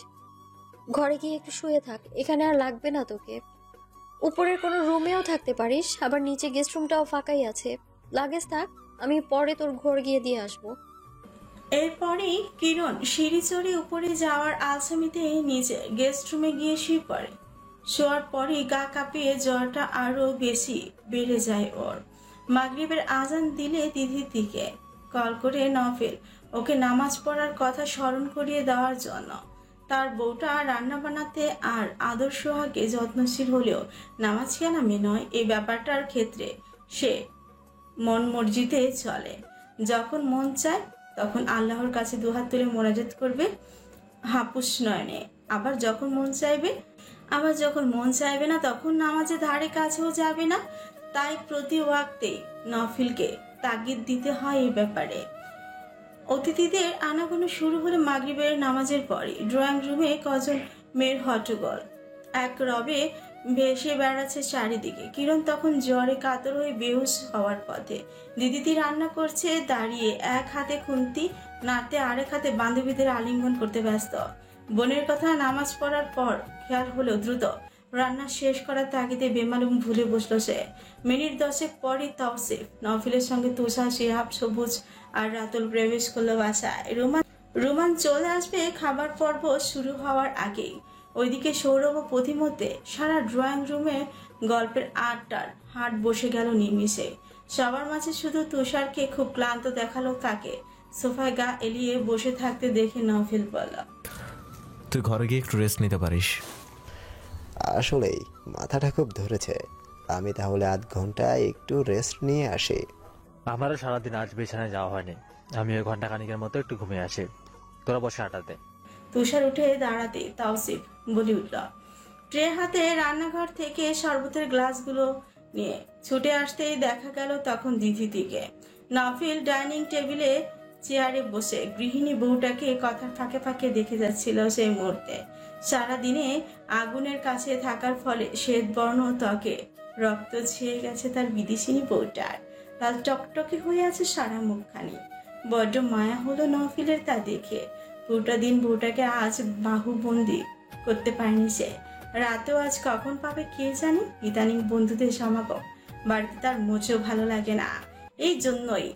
ঘরে গিয়ে একটু শুয়ে থাক, এখানে আর লাগবে না তোকে। উপরের কোনো রুমেও থাকতে পারিস, আবার নিচে গেস্ট রুমটাও ফাঁকাই আছে। লাগেজ থাক, আমি পরে তোর ঘর গিয়ে দিয়ে আসবো। এরপরেই কিরণ সিঁড়ি চড়ে উপরে যাওয়ার আলসামিতে নিচে গেস্ট রুমে গিয়ে শুয়ে পড়ে। শোয়ার পরেই গা কাঁপিয়ে জ্বরটা আরো বেশি বেড়ে যায় ওর। মাগরিবের আজান দিলে দিদির দিকে কল করে নফিল ওকে নামাজ পড়ার কথা স্মরণ করিয়ে দেওয়ার জন্য। তার বউটা রান্না বানাতে আর আদর সোহাগে যত্নশীল হলেও নামাজ কালামে নয়, এই ব্যাপারটার ক্ষেত্রে সে মন মর্জিতে চলে। যখন মন চায় তখন আল্লাহর কাছে দুহাত তুলে মোনাজাত করবে হাপুস নয়নে, আবার যখন মন চাইবে না তখন নামাজের ধারে কাছেও যাবে না। তাই প্রতি ওয়াক্তে নফিলকে তাগিদ দিতে হয় এই ব্যাপারে। অতিথিদের আনাগোনা শুরু হলে মাগরিবের নামাজের পরে ড্রয়িং রুমে কজন মেয়ের হট্টগোল এক রবে ভেসে বেড়াচ্ছে চারিদিকে। কিরণ তখন জ্বরে কাতর হয়ে বেহুশ হওয়ার পথে। দিদিটি রান্না করছে দাঁড়িয়ে, এক হাতে খুন্তি নাড়তে আরেক হাতে বান্ধবীদের আলিঙ্গন করতে ব্যস্ত। বোনের কথা নামাজ পড়ার পর খেয়াল হলেও দ্রুত রান্না শেষ করার তাগিদে বেমালুম ভুলে বসলো সে। মিনিট 10 পরই তাওসিফ, নফিলের সঙ্গে তুষার, শিহাব, সবুজ আর রাতুল প্রবেশ করলো বাসায়। রোমান চলে আসবে খাবার পর্ব শুরু হওয়ার আগেই। ওইদিকে সৌরভ ও প্রতিমধ্যে সারা ড্রয়িং রুমে গল্পের আড্ডার হাট বসে গেল নিমিষে। সবার মাঝে শুধু তুষারকে খুব ক্লান্ত দেখালো তাকে। সোফায় গা এলিয়ে বসে থাকতে দেখে নফিল বলল, তুই ঘরে গিয়ে একটু রেস্ট নিতে পারিস। আসলেই মাথাটা খুব ধরেছে, আমি তাহলে আধ ঘন্টা একটু রেস্ট নিয়ে আসি। আমারও সারাদিন আজ বিছানায় যাওয়া হয়নি, আমি ওই ঘন্টা খানিকের মতো একটু ঘুমিয়ে আসি, তোরা বসে আটাতে। তুষার উঠে দাঁড়াতে তাওসিফ বলে উঠল। ট্রে হাতে রান্নাঘর থেকে শরবতের গ্লাসগুলো নিয়ে ছুটে আসতেই দেখা গেল তখন দিদিকে। নফিল ডাইনিং টেবিলে চেয়ারে বসে গৃহিণী বউটাকে কথার ফাঁকে ফাঁকে দেখে যাচ্ছিল সেই মুহূর্তে। সারাদিনে আগুনের কাছে থাকার ফলে শ্বেতবর্ণ ত্বকে রক্ত ছেয়ে গেছে তার বিদেশিনী বউটার। লাল টকটকে হয়ে আছে সারা মুখখানি। বড্ড মায়া হলো নফিলের তা দেখে। পুরোটা দিন বউটাকে আজ বাহুবন্দি করতে পারেনি সে। রাতেও আজ কখন পাবে কে জানে। ইদানিং বন্ধুদের সমাগম বাড়িতে তার মোটেও ভালো লাগে না। এই জন্যই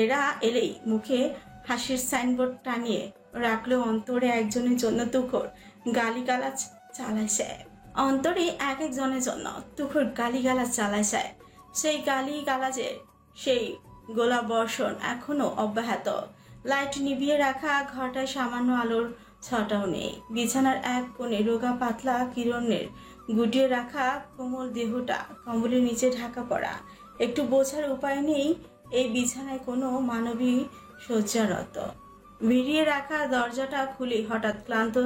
এরা এলেই মুখে হাসির সাইনবোর্ড টানিয়ে রাখলেও অন্তরে একজনের জন্য তুখর গালিগালাজ চালায় সে। অন্তরে এক একজনের জন্য তুখর গালিগালাজ চালায় সে। সেই গালিগালাজের সেই গোলা বর্ষণ এখনো অব্যাহত। লাইট নিভিয়ে রাখা ঘরটায় সামান্য আলোর ছটাও নেই। বিছানার এক কোণে রোগা পাতলা কিরণের গুটিয়ে রাখা কোমল দেহটা কম্বলের নিচে ঢাকা পড়া। একটু বোঝার উপায় নেই এই বিছানায় কোনো মানবী শয্যারত। ভিড়িয়ে রাখা দরজাটা খুলে হঠাৎ ক্লান্ত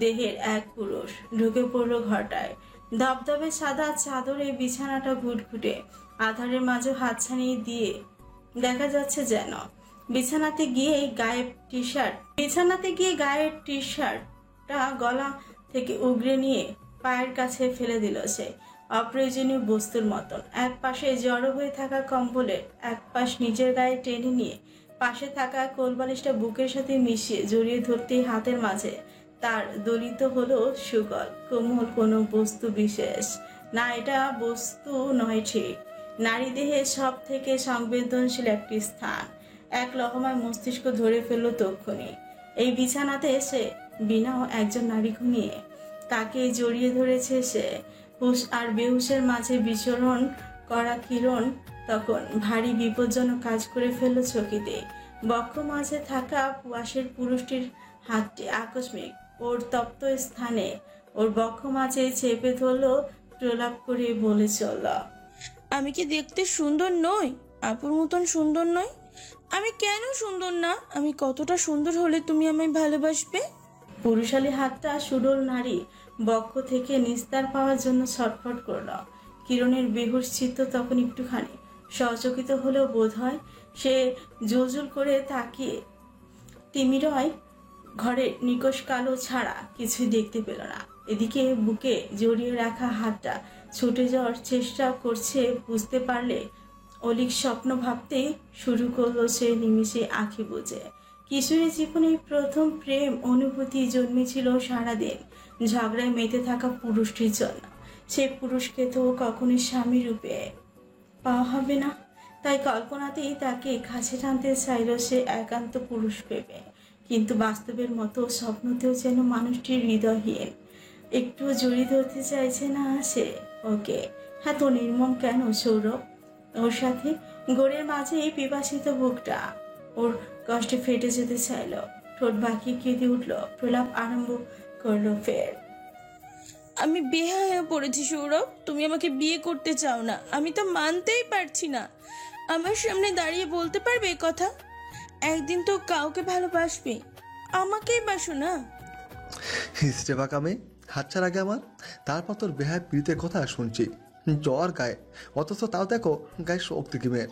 দেহের এক পুরুষ ঢুকে পড়ল ঘরটায়। ধবধবে সাদা চাদরে বিছানাটা ঘুটঘুটে, আধারের মাঝে হাতছানি দিয়ে দেখা যাচ্ছে যেন বিছানাতে গিয়ে গায়ের টি শার্টটা গলা থেকে উগড়ে নিয়ে পায়ের কাছে ফেলে দিল সে অপ্রয়োজনীয় বস্তুর মতন। এক পাশে জড়ো হয়ে থাকা কম্বলের এক পাশ নিজের গায়ে টেনে নিয়ে পাশে থাকা কোলবালিশটা বুকের সাথে মিশিয়ে জড়িয়ে ধরতেই হাতের মাঝে তার দলিত হলো সুগল কোমল কোনো বস্তু বিশেষ না। এটা বস্তু নয় ঠিক, নারী দেহে সব থেকে সংবেদনশীল একটি স্থান। এক লহমায় মস্তিষ্ক ধরে ফেললো তক্ষুনি। এই বিছানাতে এসে বিনাও একজন নারী ঘুমিয়ে, তাকে জড়িয়ে ধরেছে সে। হুশ আর বেহুশের মাঝে বিচরণ করা কিরণ তখন ভারী বিপজ্জনক কাজ করে ফেললো চকিতে। বক্ষ মাঝে থাকা পাশের পুরুষটির হাতটি আকস্মিক ওর তপ্ত স্থানে ওর বক্ষ মাঝে চেপে ধরলো, প্রলাপ করে বলে চলল, আমি কি দেখতে সুন্দর নই? আপুর মতন সুন্দর নই? আমি কেন সুন্দর না? আমি কতটা সুন্দর হলে তুমি আমায় ভালোবাসবে? পুরুষালী হাতটা সুডল নারী বক্ষ থেকে নিস্তার পাওয়ার জন্য ছটফট করল। কিরণের বেহুশ চিত্ত তখন একটুখানি সচকিত হলেও বোধ হয় সে জুলজুল করে তাকিয়ে তিমিরয় ঘরের নিকষ কালো ছাড়া কিছুই দেখতে পেল না। এদিকে বুকে জড়িয়ে রাখা হাতটা ছুটে যাওয়ার চেষ্টা করছে বুঝতে পারলে অলিক স্বপ্ন ভাবতে শুরু করলো সে নিমিষে আঁখি বুঝে। কিশোরী জীবনে প্রথম প্রেম অনুভূতি জন্মেছিল সারাদিন ঝগড়ায় মেতে থাকা পুরুষটির জন্য। সে পুরুষকে তো কখনোই স্বামী রূপে পাওয়া হবে না, তাই কল্পনাতেই তাকে কাছে টানতে চাইল সে একান্ত পুরুষ ভেবে। কিন্তু বাস্তবের মতো স্বপ্নতেও যেন মানুষটির হৃদয়হীন, একটু জড়িয়ে ধরতে চাইছে না সে ওকে। এত নির্মম কেন সৌরভ? ওর সাথে গোড়ের মাঝে এই পিপাসিত বুকটা ওর কষ্টে ফেটে যেতে চাইল। ঠোঁট বাঁকিয়ে কেঁদে উঠল। প্রলাপ আরম্ভ করলো ফের। আমি বেহায়া হয়ে পড়েছি সৌরভ, তুমি আমাকে বিয়ে করতে চাও না, আমি তো মানতেই পারছি না। আমার সামনে দাঁড়িয়ে বলতে পারবে এ কথা? একদিন তো কাউকে ভালোবাসবে, আমাকেই বাসো না। হিসড়ে বাঁকা মেয়ে, হাত ছাড় আগে আমার, তারপর তোর বেহায় প্রীতের কথা শুনছি জ্বর গায়ে, অথচ তাও দেখো গায়ে শক্তি কি মেয়ের।